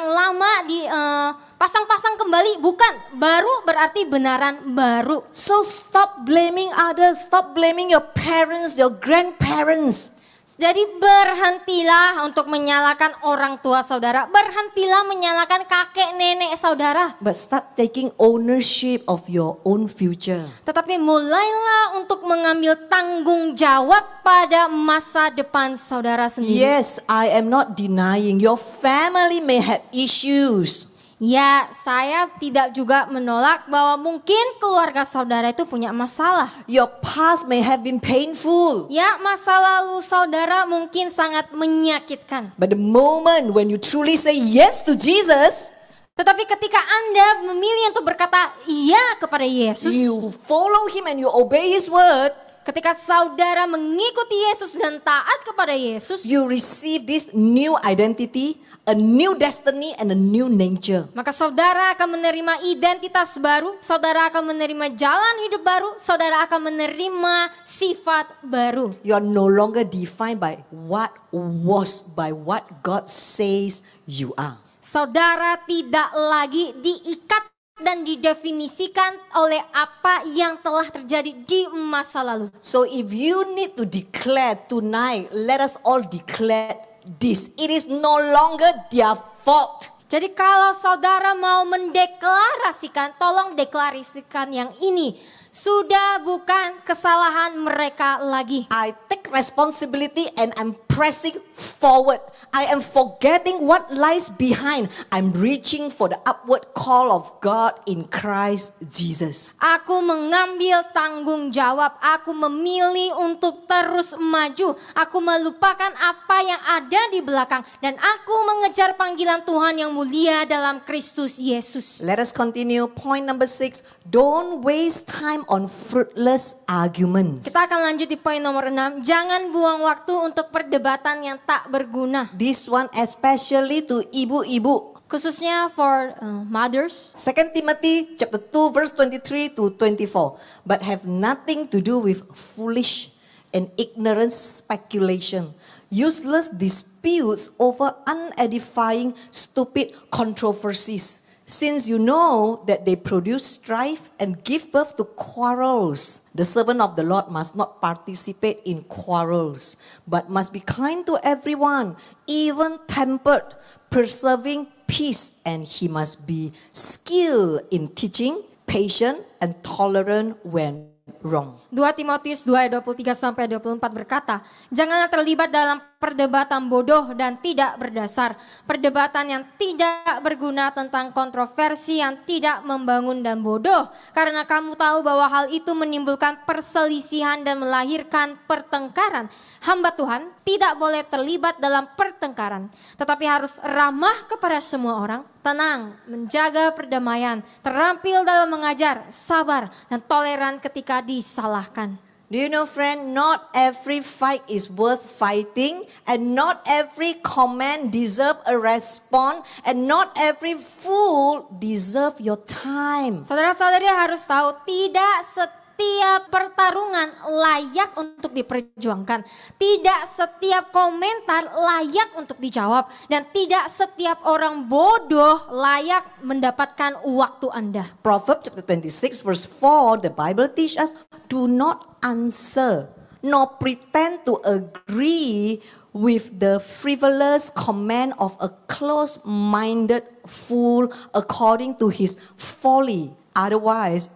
lama dipasang-pasang kembali, bukan. Baru berarti benaran baru. So stop blaming others, stop blaming your parents, your grandparents. Jadi berhentilah untuk menyalahkan orang tua saudara, berhentilah menyalahkan kakek nenek saudara. But start taking ownership of your own future. Tetapi mulailah untuk mengambil tanggung jawab pada masa depan saudara sendiri. Yes, I am not denying your family may have issues. Ya, saya tidak juga menolak bahwa mungkin keluarga saudara itu punya masalah. Your past may have been painful. Ya, masa lalu saudara mungkin sangat menyakitkan. But the moment when you truly say yes to Jesus, tetapi ketika Anda memilih untuk berkata iya kepada Yesus, you follow Him and you obey His word, ketika saudara mengikuti Yesus dan taat kepada Yesus, you receive this new identity, a new destiny and a new nature. Maka saudara akan menerima identitas baru, saudara akan menerima jalan hidup baru, saudara akan menerima sifat baru. You are no longer defined by what was, by what God says you are. Saudara tidak lagi diikat dan didefinisikan oleh apa yang telah terjadi di masa lalu. So if you need to declare tonight, let us all declare this. It is no longer their fault. Jadi kalau saudara mau mendeklarasikan, tolong deklarasikan yang ini. Sudah bukan kesalahan mereka lagi. I take responsibility and I'm pressing forward. I am forgetting what lies behind. I'm reaching for the upward call of God in Christ Jesus. Aku mengambil tanggung jawab. Aku memilih untuk terus maju. Aku melupakan apa yang ada di belakang. Dan aku mengejar panggilan Tuhan yang mulia dalam Kristus Yesus. Let us continue. Point number 6. Don't waste time on fruitless arguments. Kita akan lanjut di poin nomor 6. Jangan buang waktu untuk perdebatan yang tak berguna. This one especially to ibu-ibu. Khususnya for mothers. 2 Timothy chapter 2 verse 23 to 24. But have nothing to do with foolish and ignorant speculation, useless disputes over unedifying, stupid controversies. Since you know that they produce strife and give birth to quarrels, the servant of the Lord must not participate in quarrels, but must be kind to everyone, even tempered, preserving peace, and he must be skilled in teaching, patient, and tolerant when wrong. 2 Timotius 2 ayat 23 sampai 24 berkata, janganlah terlibat dalam perdebatan bodoh dan tidak berdasar, perdebatan yang tidak berguna tentang kontroversi yang tidak membangun dan bodoh, karena kamu tahu bahwa hal itu menimbulkan perselisihan dan melahirkan pertengkaran. Hamba Tuhan tidak boleh terlibat dalam pertengkaran, tetapi harus ramah kepada semua orang, tenang, menjaga perdamaian, terampil dalam mengajar, sabar, dan toleran ketika disalahkan. Do you know, friend, not every fight is worth fighting, and not every comment deserve a response, and not every fool deserve your time. Saudara-saudari harus tahu, tidak setiap pertarungan layak untuk diperjuangkan. Tidak setiap komentar layak untuk dijawab. Dan tidak setiap orang bodoh layak mendapatkan waktu Anda. Proverbs chapter 26 verse 4, the Bible teaches us, do not answer, nor pretend to agree with the frivolous comment of a close-minded fool according to his folly. Otherwise,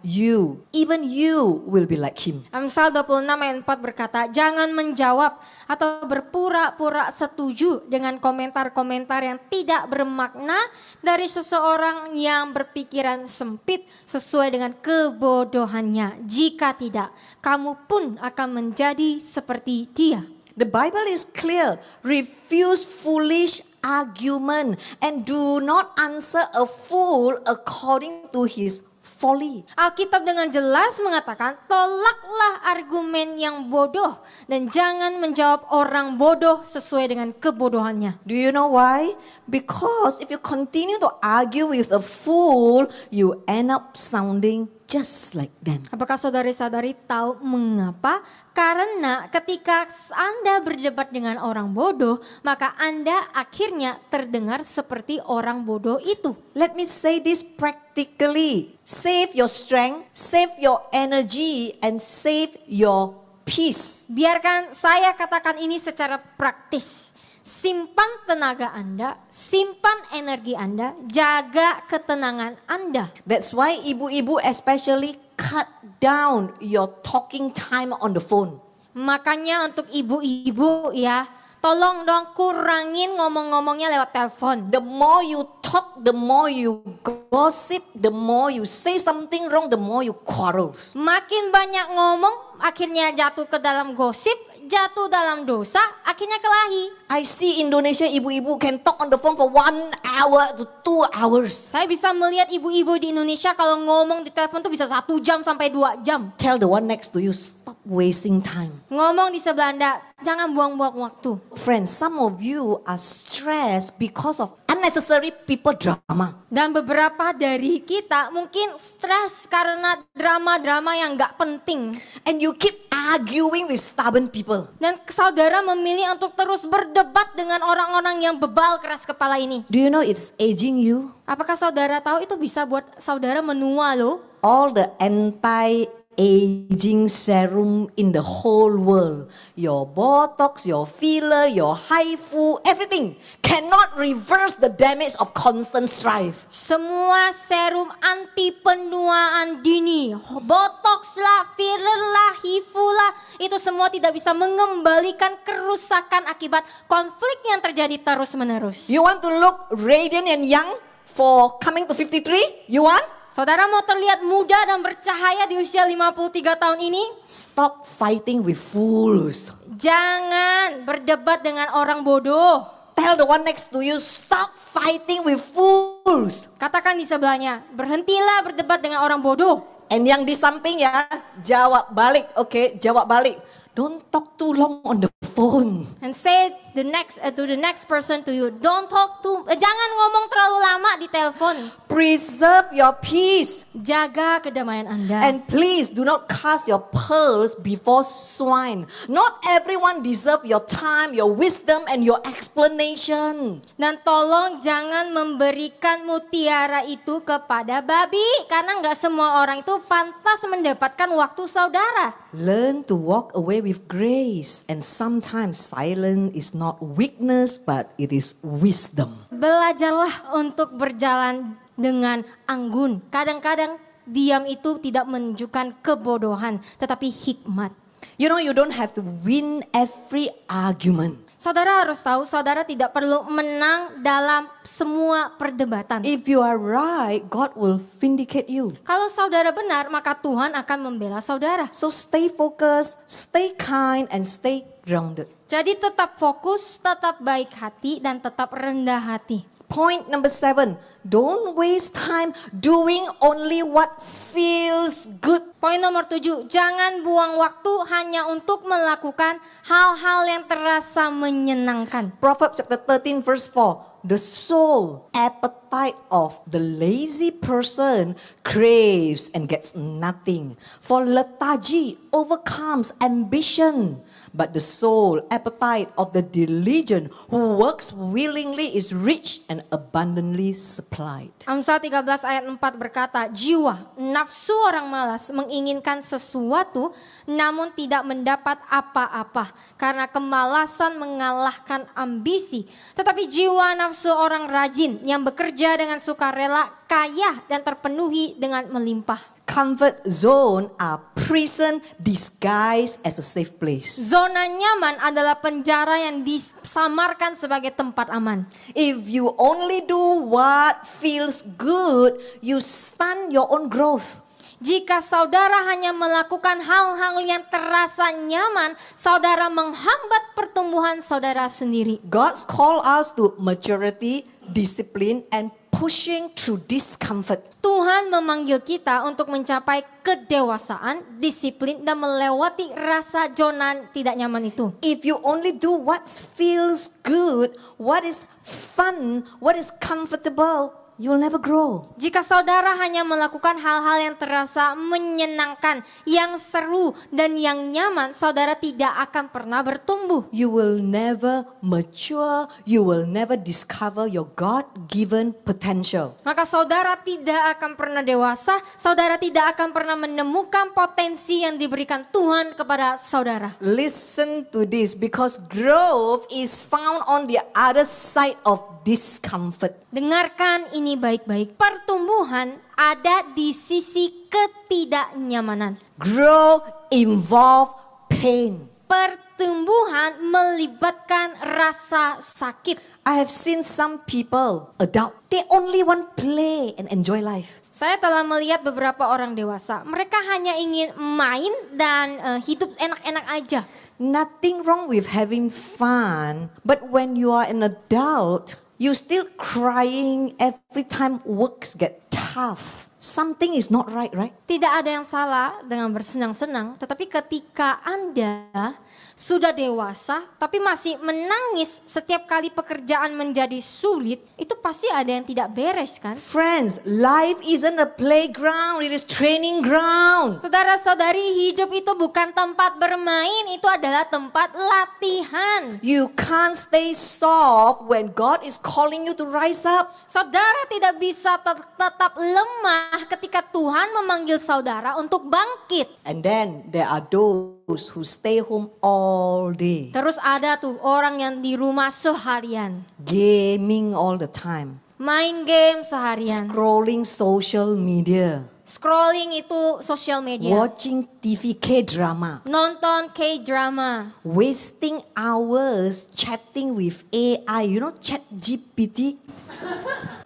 even you will be like him. Amsal 26 ayat 4 berkata, jangan menjawab atau berpura-pura setuju dengan komentar-komentar yang tidak bermakna dari seseorang yang berpikiran sempit sesuai dengan kebodohannya. Jika tidak, kamu pun akan menjadi seperti dia. The Bible is clear. Refuse foolish argument and do not answer a fool according to his folly. Alkitab dengan jelas mengatakan, tolaklah argumen yang bodoh dan jangan menjawab orang bodoh sesuai dengan kebodohannya. Do you know why? Because if you continue to argue with a fool, you end up sounding just like them. Apakah saudari-saudari tahu mengapa? Karena ketika Anda berdebat dengan orang bodoh, maka Anda akhirnya terdengar seperti orang bodoh itu. Let me say this practically. Save your strength, save your energy, and save your peace. Biarkan saya katakan ini secara praktis. Simpan tenaga Anda, simpan energi Anda, jaga ketenangan Anda. That's why ibu-ibu especially cut down your talking time on the phone. Makanya untuk ibu-ibu ya, tolong dong kurangin ngomong-ngomongnya lewat telepon. The more you talk, the more you gossip, the more you say something wrong, the more you quarrel. Makin banyak ngomong, akhirnya jatuh ke dalam gosip, jatuh dalam dosa, akhirnya kelahi. I see Indonesia ibu-ibu can talk on the phone for 1 hour to 2 hours. Saya bisa melihat ibu-ibu di Indonesia kalau ngomong di telepon tuh bisa 1 jam sampai 2 jam. Tell the one next to you, stop wasting time. Ngomong di sebelah Anda, jangan buang-buang waktu. Friends, some of you are stressed because of unnecessary people drama. Dan beberapa dari kita mungkin stres karena drama-drama yang gak penting. And you keep arguing with stubborn people. Dan saudara memilih untuk terus berdebat dengan orang-orang yang bebal keras kepala ini. Do you know it's aging you? Apakah saudara tahu itu bisa buat saudara menua loh? All the anti-aging serum in the whole world, your Botox, your filler, your HIFU, everything cannot reverse the damage of constant strife. Semua serum anti penuaan dini, botox lah, filler lah, HIFU lah, itu semua tidak bisa mengembalikan kerusakan akibat konflik yang terjadi terus-menerus. You want to look radiant and young for coming to 53? You want? Saudara mau terlihat muda dan bercahaya di usia 53 tahun ini? Stop fighting with fools. Jangan berdebat dengan orang bodoh. Tell the one next to you, stop fighting with fools. Katakan di sebelahnya, berhentilah berdebat dengan orang bodoh. And yang di samping ya, jawab balik, okay? Jawab balik. Don't talk too long on the phone. And say to the next person to you, jangan ngomong terlalu lama di telepon. Preserve your peace. Jaga kedamaian Anda. And please do not cast your pearls before swine. Not everyone deserve your time, your wisdom, and your explanation. Dan tolong jangan memberikan mutiara itu kepada babi. Karena nggak semua orang itu pantas mendapatkan waktu saudara. Learn to walk away with grace. And sometimes silence is not weakness, but it is wisdom. Belajarlah untuk berjalan dengan anggun. Kadang-kadang diam itu tidak menunjukkan kebodohan, tetapi hikmat. You know, you don't have to win every argument. Saudara harus tahu, saudara tidak perlu menang dalam semua perdebatan. If you are right, God will vindicate you. Kalau saudara benar, maka Tuhan akan membela saudara. So stay focused, stay kind, and stay grounded. Jadi tetap fokus, tetap baik hati, dan tetap rendah hati. Point number 7, don't waste time doing only what feels good. Poin nomor 7, jangan buang waktu hanya untuk melakukan hal-hal yang terasa menyenangkan. Proverbs chapter 13 verse 4, the soul appetite of the lazy person craves and gets nothing. For lethargy overcomes ambition. But the soul appetite of the diligent who works willingly is rich and abundantly supplied. Amsal 13 ayat 4 berkata, jiwa, nafsu orang malas menginginkan sesuatu namun tidak mendapat apa-apa karena kemalasan mengalahkan ambisi. Tetapi jiwa nafsu orang rajin yang bekerja dengan sukarela kaya dan terpenuhi dengan melimpah. Comfort zone are prison disguised as a safe place. Zona nyaman adalah penjara yang disamarkan sebagai tempat aman. If you only do what feels good, you stunt your own growth. Jika saudara hanya melakukan hal-hal yang terasa nyaman, saudara menghambat pertumbuhan saudara sendiri. God's call us to maturity, discipline, and pushing through discomfort. Tuhan memanggil kita untuk mencapai kedewasaan, disiplin, dan melewati rasa zona tidak nyaman itu. If you only do what feels good, what is fun, what is comfortable, you'll never grow. Jika saudara hanya melakukan hal-hal yang terasa menyenangkan, yang seru, dan yang nyaman, saudara tidak akan pernah bertumbuh. You will never mature, you will never discover your God-given potential. Maka saudara tidak akan pernah dewasa, saudara tidak akan pernah menemukan potensi yang diberikan Tuhan kepada saudara. Listen to this, because growth is found on the other side of discomfort. Dengarkan ini baik-baik. Pertumbuhan ada di sisi ketidaknyamanan. Grow involve pain. Pertumbuhan melibatkan rasa sakit. I have seen some people, adult, they only want play and enjoy life. Saya telah melihat beberapa orang dewasa. Mereka hanya ingin main dan hidup enak-enak aja. Nothing wrong with having fun, but when you are an adult, you still crying every time works get tough. Something is not right, right? Tidak ada yang salah dengan bersenang-senang, tetapi ketika Anda sudah dewasa tapi masih menangis setiap kali pekerjaan menjadi sulit, itu pasti ada yang tidak beres kan? Friends, life isn't a playground, it is training ground. Saudara-saudari, hidup itu bukan tempat bermain, itu adalah tempat latihan. You can't stay soft when God is calling you to rise up. Saudara tidak bisa tetap lemah ketika Tuhan memanggil saudara untuk bangkit. And then there are those who stay home all day, Terus ada tuh orang yang di rumah seharian, gaming all the time, main game seharian, scrolling social media, scrolling itu sosial media, watching TV K-drama, nonton K-drama, wasting hours chatting with AI, you know ChatGPT,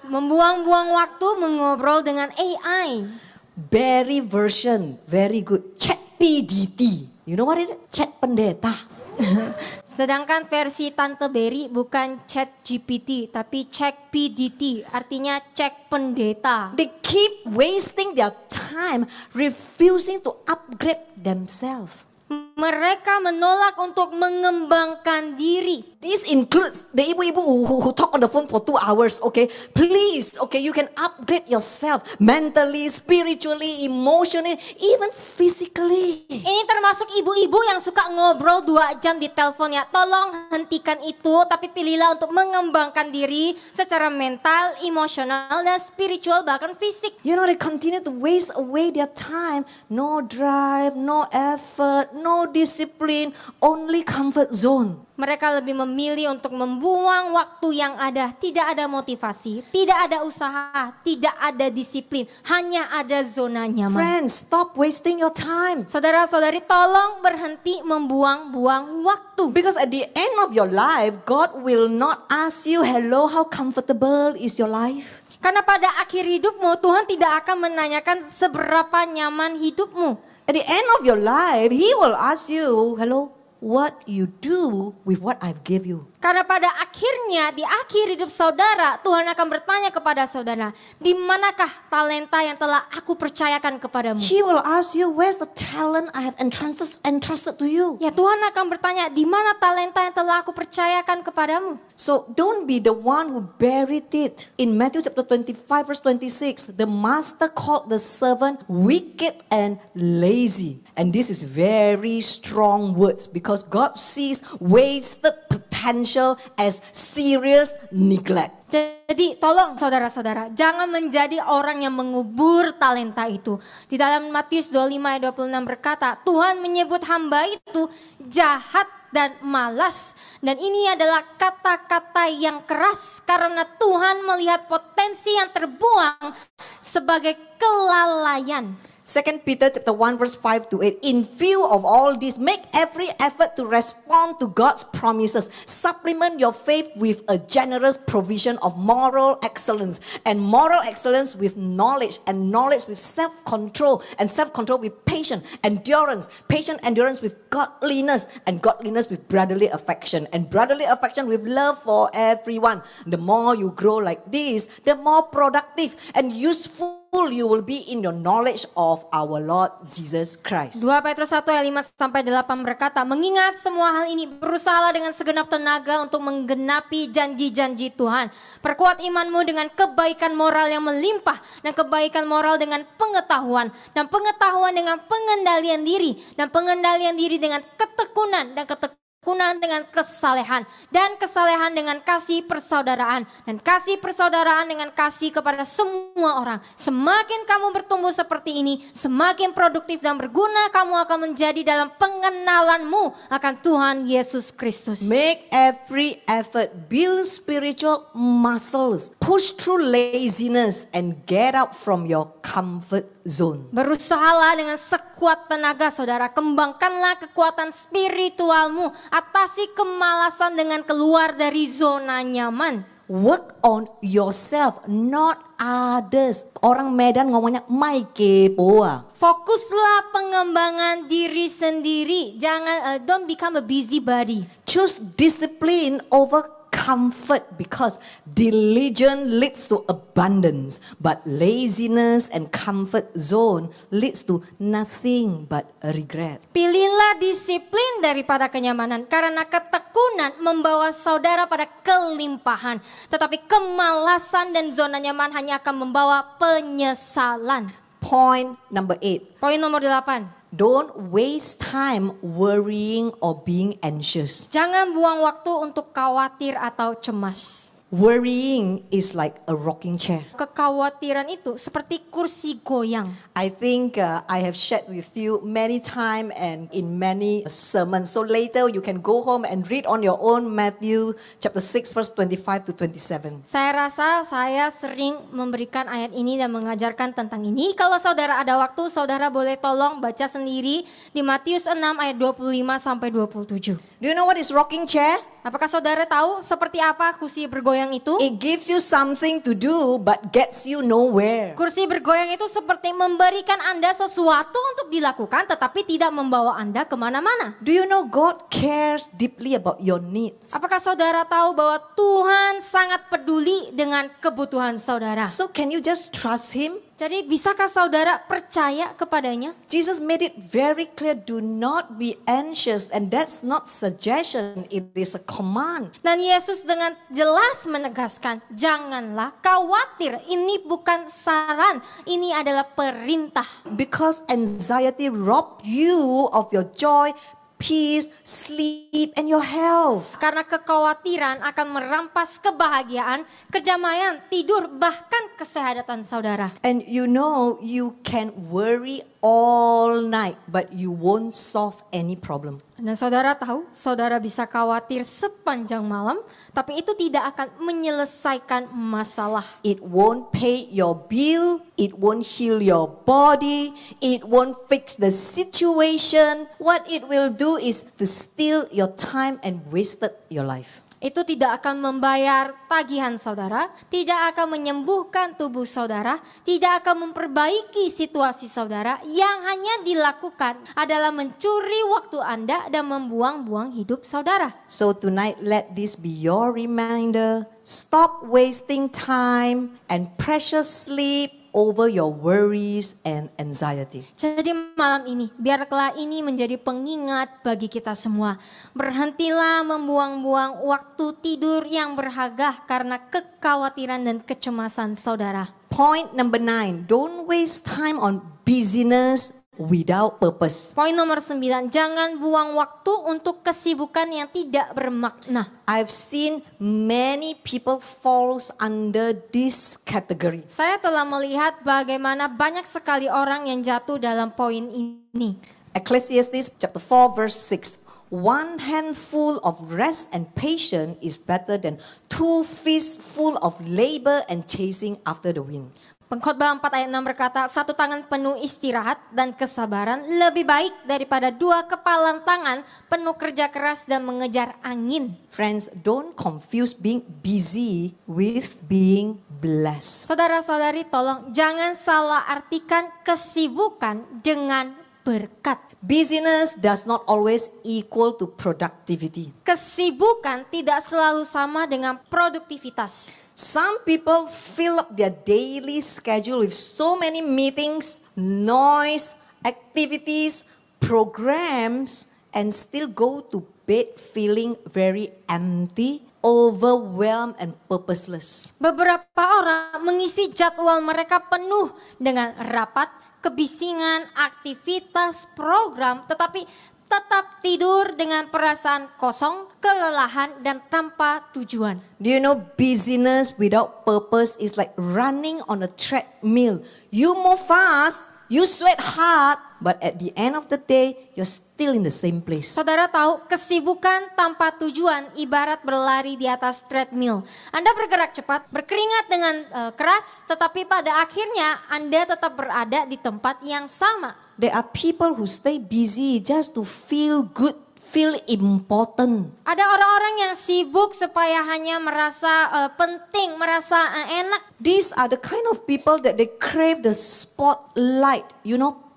membuang-buang waktu mengobrol dengan AI. Berry version, very good, ChatPDT. You know what is it? Chat pendeta. Sedangkan versi Tante Berry bukan Chat GPT tapi Cek PDT, artinya cek pendeta. They keep wasting their time refusing to upgrade themselves. Mereka menolak untuk mengembangkan diri. This includes the ibu-ibu who talk on the phone for 2 hours, okay? Please, okay, you can upgrade yourself mentally, spiritually, emotionally, even physically. Ini termasuk ibu-ibu yang suka ngobrol 2 jam di teleponnya. Tolong hentikan itu, tapi pilihlah untuk mengembangkan diri secara mental, emosional, dan spiritual, bahkan fisik. You know, they continue to waste away their time. No drive, no effort, no discipline, only comfort zone. Mereka lebih memilih untuk membuang waktu yang ada. Tidak ada motivasi, tidak ada usaha, tidak ada disiplin. Hanya ada zona nyaman. Friends, stop wasting your time. Saudara-saudari, tolong berhenti membuang-buang waktu. Because at the end of your life, God will not ask you, hello, how comfortable is your life? Karena pada akhir hidupmu, Tuhan tidak akan menanyakan seberapa nyaman hidupmu. At the end of your life, He will ask you, hello, what you do with what I've give you. Karena pada akhirnya di akhir hidup saudara, Tuhan akan bertanya kepada saudara, di manakah talenta yang telah aku percayakan kepadamu? He will ask you, where's the talent I have entrusted to you? Ya, Tuhan akan bertanya, di mana talenta yang telah aku percayakan kepadamu? So don't be the one who buried it. In Matthew chapter 25 verse 26, the master called the servant wicked and lazy. And this is very strong words because God sees wasted potential as serious neglect. Jadi tolong saudara-saudara, jangan menjadi orang yang mengubur talenta itu. Di dalam Matius 25 ayat 26 berkata, Tuhan menyebut hamba itu jahat dan malas. Dan ini adalah kata-kata yang keras karena Tuhan melihat potensi yang terbuang sebagai kelalaian. 2 Peter chapter 1 verse 5 to 8. In view of all this, make every effort to respond to God's promises. Supplement your faith with a generous provision of moral excellence, and moral excellence with knowledge, and knowledge with self-control, and self-control with patient endurance with godliness, and godliness with brotherly affection, and brotherly affection with love for everyone. The more you grow like this, the more productive and useful you will be in your knowledge of our Lord Jesus Christ. 2 Petrus 1 ayat 5-8 berkata, mengingat semua hal ini, berusahalah dengan segenap tenaga untuk menggenapi janji-janji Tuhan. Perkuat imanmu dengan kebaikan moral yang melimpah, dan kebaikan moral dengan pengetahuan, dan pengetahuan dengan pengendalian diri, dan pengendalian diri dengan ketekunan, dan ketekunan dengan kesalehan, dan kesalehan dengan kasih persaudaraan, dan kasih persaudaraan dengan kasih kepada semua orang. Semakin kamu bertumbuh seperti ini, semakin produktif dan berguna kamu akan menjadi dalam pengenalanmu akan Tuhan Yesus Kristus. Make every effort, build spiritual muscles, push through laziness, and get out from your comfort zone. Berusahalah dengan sekuat tenaga saudara, kembangkanlah kekuatan spiritualmu, atasi kemalasan dengan keluar dari zona nyaman. Work on yourself, not others. Orang Medan ngomongnya mai kepoa. Fokuslah pengembangan diri sendiri, jangan don't become a busybody. Choose discipline over comfort because diligence leads to abundance, but laziness and comfort zone leads to nothing but regret. Pilihlah disiplin daripada kenyamanan, karena ketekunan membawa saudara pada kelimpahan, tetapi kemalasan dan zona nyaman hanya akan membawa penyesalan. Point number 8. Poin nomor 8. Don't waste time worrying or being anxious. Jangan buang waktu untuk khawatir atau cemas. Worrying is like a rocking chair. Kekhawatiran itu seperti kursi goyang. I think I have shared with you many times and in many sermons. So later you can go home and read on your own Matthew chapter 6 verse 25 to 27. Saya rasa saya sering memberikan ayat ini dan mengajarkan tentang ini. Kalau saudara ada waktu, saudara boleh tolong baca sendiri di Matius 6 ayat 25 sampai 27. Do you know what is rocking chair? Apakah saudara tahu seperti apa kursi bergoyang itu? It gives you something to do but gets you nowhere. Kursi bergoyang itu seperti memberikan Anda sesuatu untuk dilakukan tetapi tidak membawa Anda kemana-mana. Do you know God cares deeply about your needs? Apakah saudara tahu bahwa Tuhan sangat peduli dengan kebutuhan saudara? So can you just trust Him? Jadi bisakah saudara percaya kepadanya? Jesus made it very clear, do not be anxious, and that's not suggestion, it is a command. Dan Yesus dengan jelas menegaskan, janganlah khawatir, ini bukan saran, ini adalah perintah. Because anxiety rob you of your joy, peace, sleep, and your health. Karena kekhawatiran akan merampas kebahagiaan, kedamaian, tidur, bahkan kesehatan saudara. And you know you can worry all night, but you won't solve any problem. Dan saudara tahu, saudara bisa khawatir sepanjang malam, tapi itu tidak akan menyelesaikan masalah. It won't pay your bill, it won't heal your body, it won't fix the situation. What it will do is to steal your time and wasted your life. Itu tidak akan membayar tagihan saudara, tidak akan menyembuhkan tubuh saudara, tidak akan memperbaiki situasi saudara. Yang hanya dilakukan adalah mencuri waktu Anda dan membuang-buang hidup saudara. So tonight, let this be your reminder. Stop wasting time and precious sleep over your worries and anxiety. Jadi malam ini, biarlah ini menjadi pengingat bagi kita semua. Berhentilah membuang-buang waktu tidur yang berharga karena kekhawatiran dan kecemasan saudara. Point number 9, don't waste time on busyness without purpose. Poin nomor 9, jangan buang waktu untuk kesibukan yang tidak bermakna. I've seen many people falls under this category. Saya telah melihat bagaimana banyak sekali orang yang jatuh dalam poin ini. Ecclesiastes chapter 4 verse 6. One handful of rest and patience is better than 2 fists full of labor and chasing after the wind. Pengkhotbah 4 ayat 6 berkata, satu tangan penuh istirahat dan kesabaran lebih baik daripada 2 kepalan tangan penuh kerja keras dan mengejar angin. Friends, don't confuse being busy with being blessed. Saudara-saudari, tolong jangan salah artikan kesibukan dengan berkat. Busyness does not always equal to productivity. Kesibukan tidak selalu sama dengan produktivitas. Some people fill up their daily schedule with so many meetings, noise, activities, programs, and still go to bed feeling very empty, overwhelmed, and purposeless. Beberapa orang mengisi jadwal mereka penuh dengan rapat, kebisingan, aktivitas, program, tetapi tetap tidur dengan perasaan kosong, kelelahan, dan tanpa tujuan. Do you know busyness without purpose is like running on a treadmill? You move fast, you sweat hard, but at the end of the day, you're still in the same place. Saudara tahu, kesibukan tanpa tujuan ibarat berlari di atas treadmill. Anda bergerak cepat, berkeringat dengan keras, tetapi pada akhirnya Anda tetap berada di tempat yang sama. There are people who stay busy just to feel good, feel important. Ada orang-orang yang sibuk supaya hanya merasa penting, merasa enak. These are the kind of people that they crave the spotlight,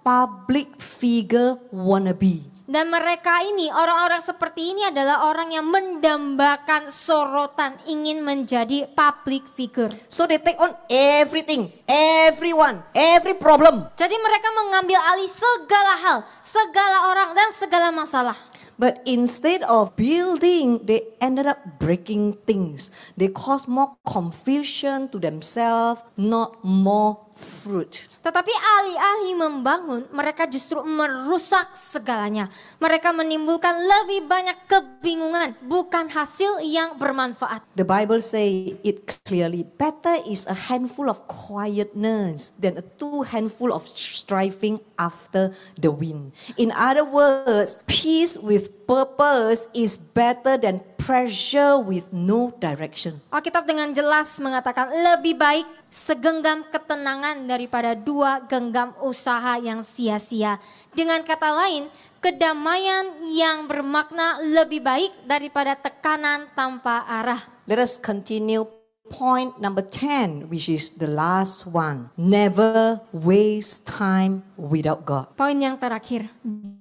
public figure wannabe. Dan mereka ini, orang-orang seperti ini adalah orang yang mendambakan sorotan, ingin menjadi public figure. So they take on everything, everyone, every problem. Jadi mereka mengambil alih segala hal, segala orang dan segala masalah. But instead of building, they ended up breaking things. They caused more confusion to themselves, not more fruit. Tetapi alih-alih membangun, mereka justru merusak segalanya. Mereka menimbulkan lebih banyak kebingungan, bukan hasil yang bermanfaat. The Bible say it clearly, better is a handful of quietness than a 2 handful of striving after the wind. In other words, peace with purpose is better than pressure with no direction. Alkitab dengan jelas mengatakan lebih baik segenggam ketenangan daripada 2 genggam usaha yang sia-sia. Dengan kata lain, kedamaian yang bermakna lebih baik daripada tekanan tanpa arah. Let us continue point number 10, which is the last one. Never waste time without God. Poin yang terakhir,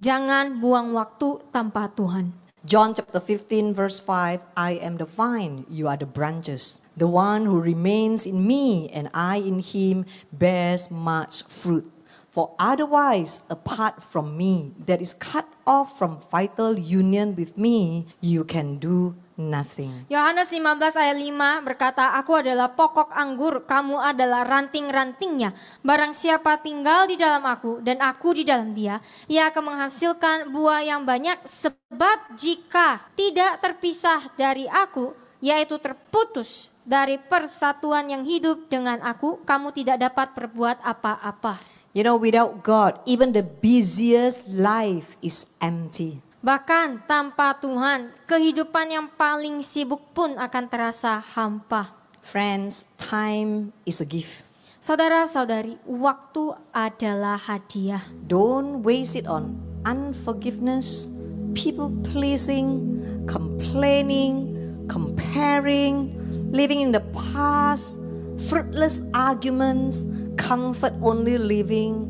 jangan buang waktu tanpa Tuhan. John chapter 15 verse 5, I am the vine, you are the branches. The one who remains in me and I in him bears much fruit. For otherwise, apart from me, that is cut off from vital union with me, you can do nothing. Yohanes 15 ayat 5 berkata, aku adalah pokok anggur, kamu adalah ranting-rantingnya. Barang siapa tinggal di dalam aku dan aku di dalam dia, ia akan menghasilkan buah yang banyak. Sebab jika tidak terpisah dari aku, yaitu terputus dari persatuan yang hidup dengan aku, kamu tidak dapat berbuat apa-apa. Without God, even the busiest life is empty. Bahkan tanpa Tuhan, kehidupan yang paling sibuk pun akan terasa hampa. Friends, time is a gift. Saudara-saudari, waktu adalah hadiah. Don't waste it on unforgiveness, people pleasing, complaining, comparing, living in the past, fruitless arguments, comfort only living,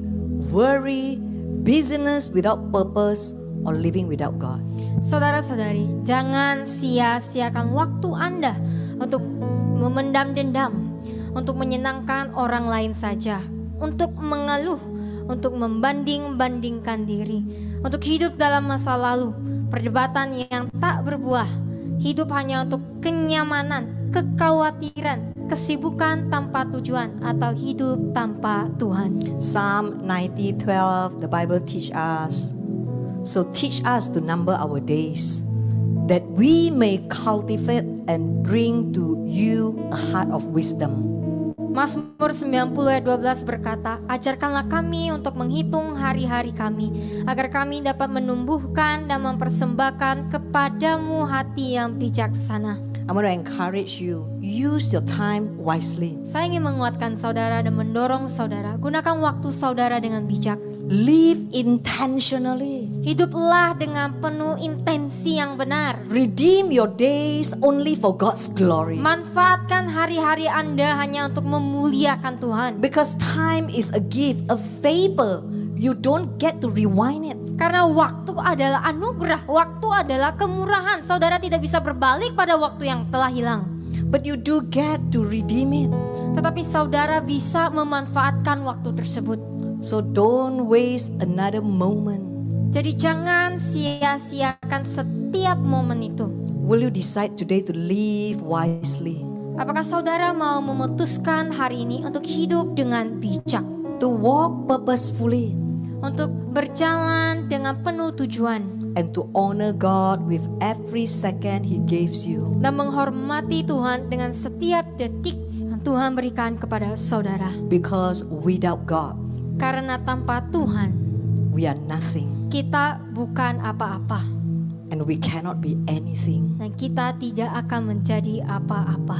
worry, busyness without purpose, or living without God. Saudara-saudari, jangan sia-siakan waktu Anda untuk memendam dendam, untuk menyenangkan orang lain saja, untuk mengeluh, untuk membanding-bandingkan diri, untuk hidup dalam masa lalu, perdebatan yang tak berbuah, hidup hanya untuk kenyamanan, kekhawatiran, kesibukan tanpa tujuan, atau hidup tanpa Tuhan. Psalm 90:12, the Bible teach us, so teach us to number our days, that we may cultivate and bring to you a heart of wisdom. Mazmur 90 ayat 12 berkata, ajarkanlah kami untuk menghitung hari-hari kami, agar kami dapat menumbuhkan dan mempersembahkan kepadamu hati yang bijaksana. I want to encourage you, use your time wisely. Saya ingin menguatkan saudara dan mendorong saudara, gunakan waktu saudara dengan bijak. Live intentionally. Hiduplah dengan penuh intensi yang benar. Redeem your days only for God's glory. Manfaatkan hari-hari Anda hanya untuk memuliakan Tuhan. Because time is a gift, a favor. You don't get to rewind it. Karena waktu adalah anugerah, waktu adalah kemurahan. Saudara tidak bisa berbalik pada waktu yang telah hilang. But you do get to redeem it. Tetapi saudara bisa memanfaatkan waktu tersebut. So don't waste another moment. Jadi jangan sia-siakan setiap momen itu. Will you decide today to live wisely? Apakah saudara mau memutuskan hari ini untuk hidup dengan bijak? To walk purposefully. Untuk berjalan dengan penuh tujuan. And to honor God with every second He gives you. Dan menghormati Tuhan dengan setiap detik yang Tuhan berikan kepada saudara. Because without God, karena tanpa Tuhan, we are nothing. Kita bukan apa-apa. And we cannot be anything. Dan kita tidak akan menjadi apa-apa.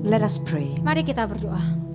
Let us pray. Mari kita berdoa.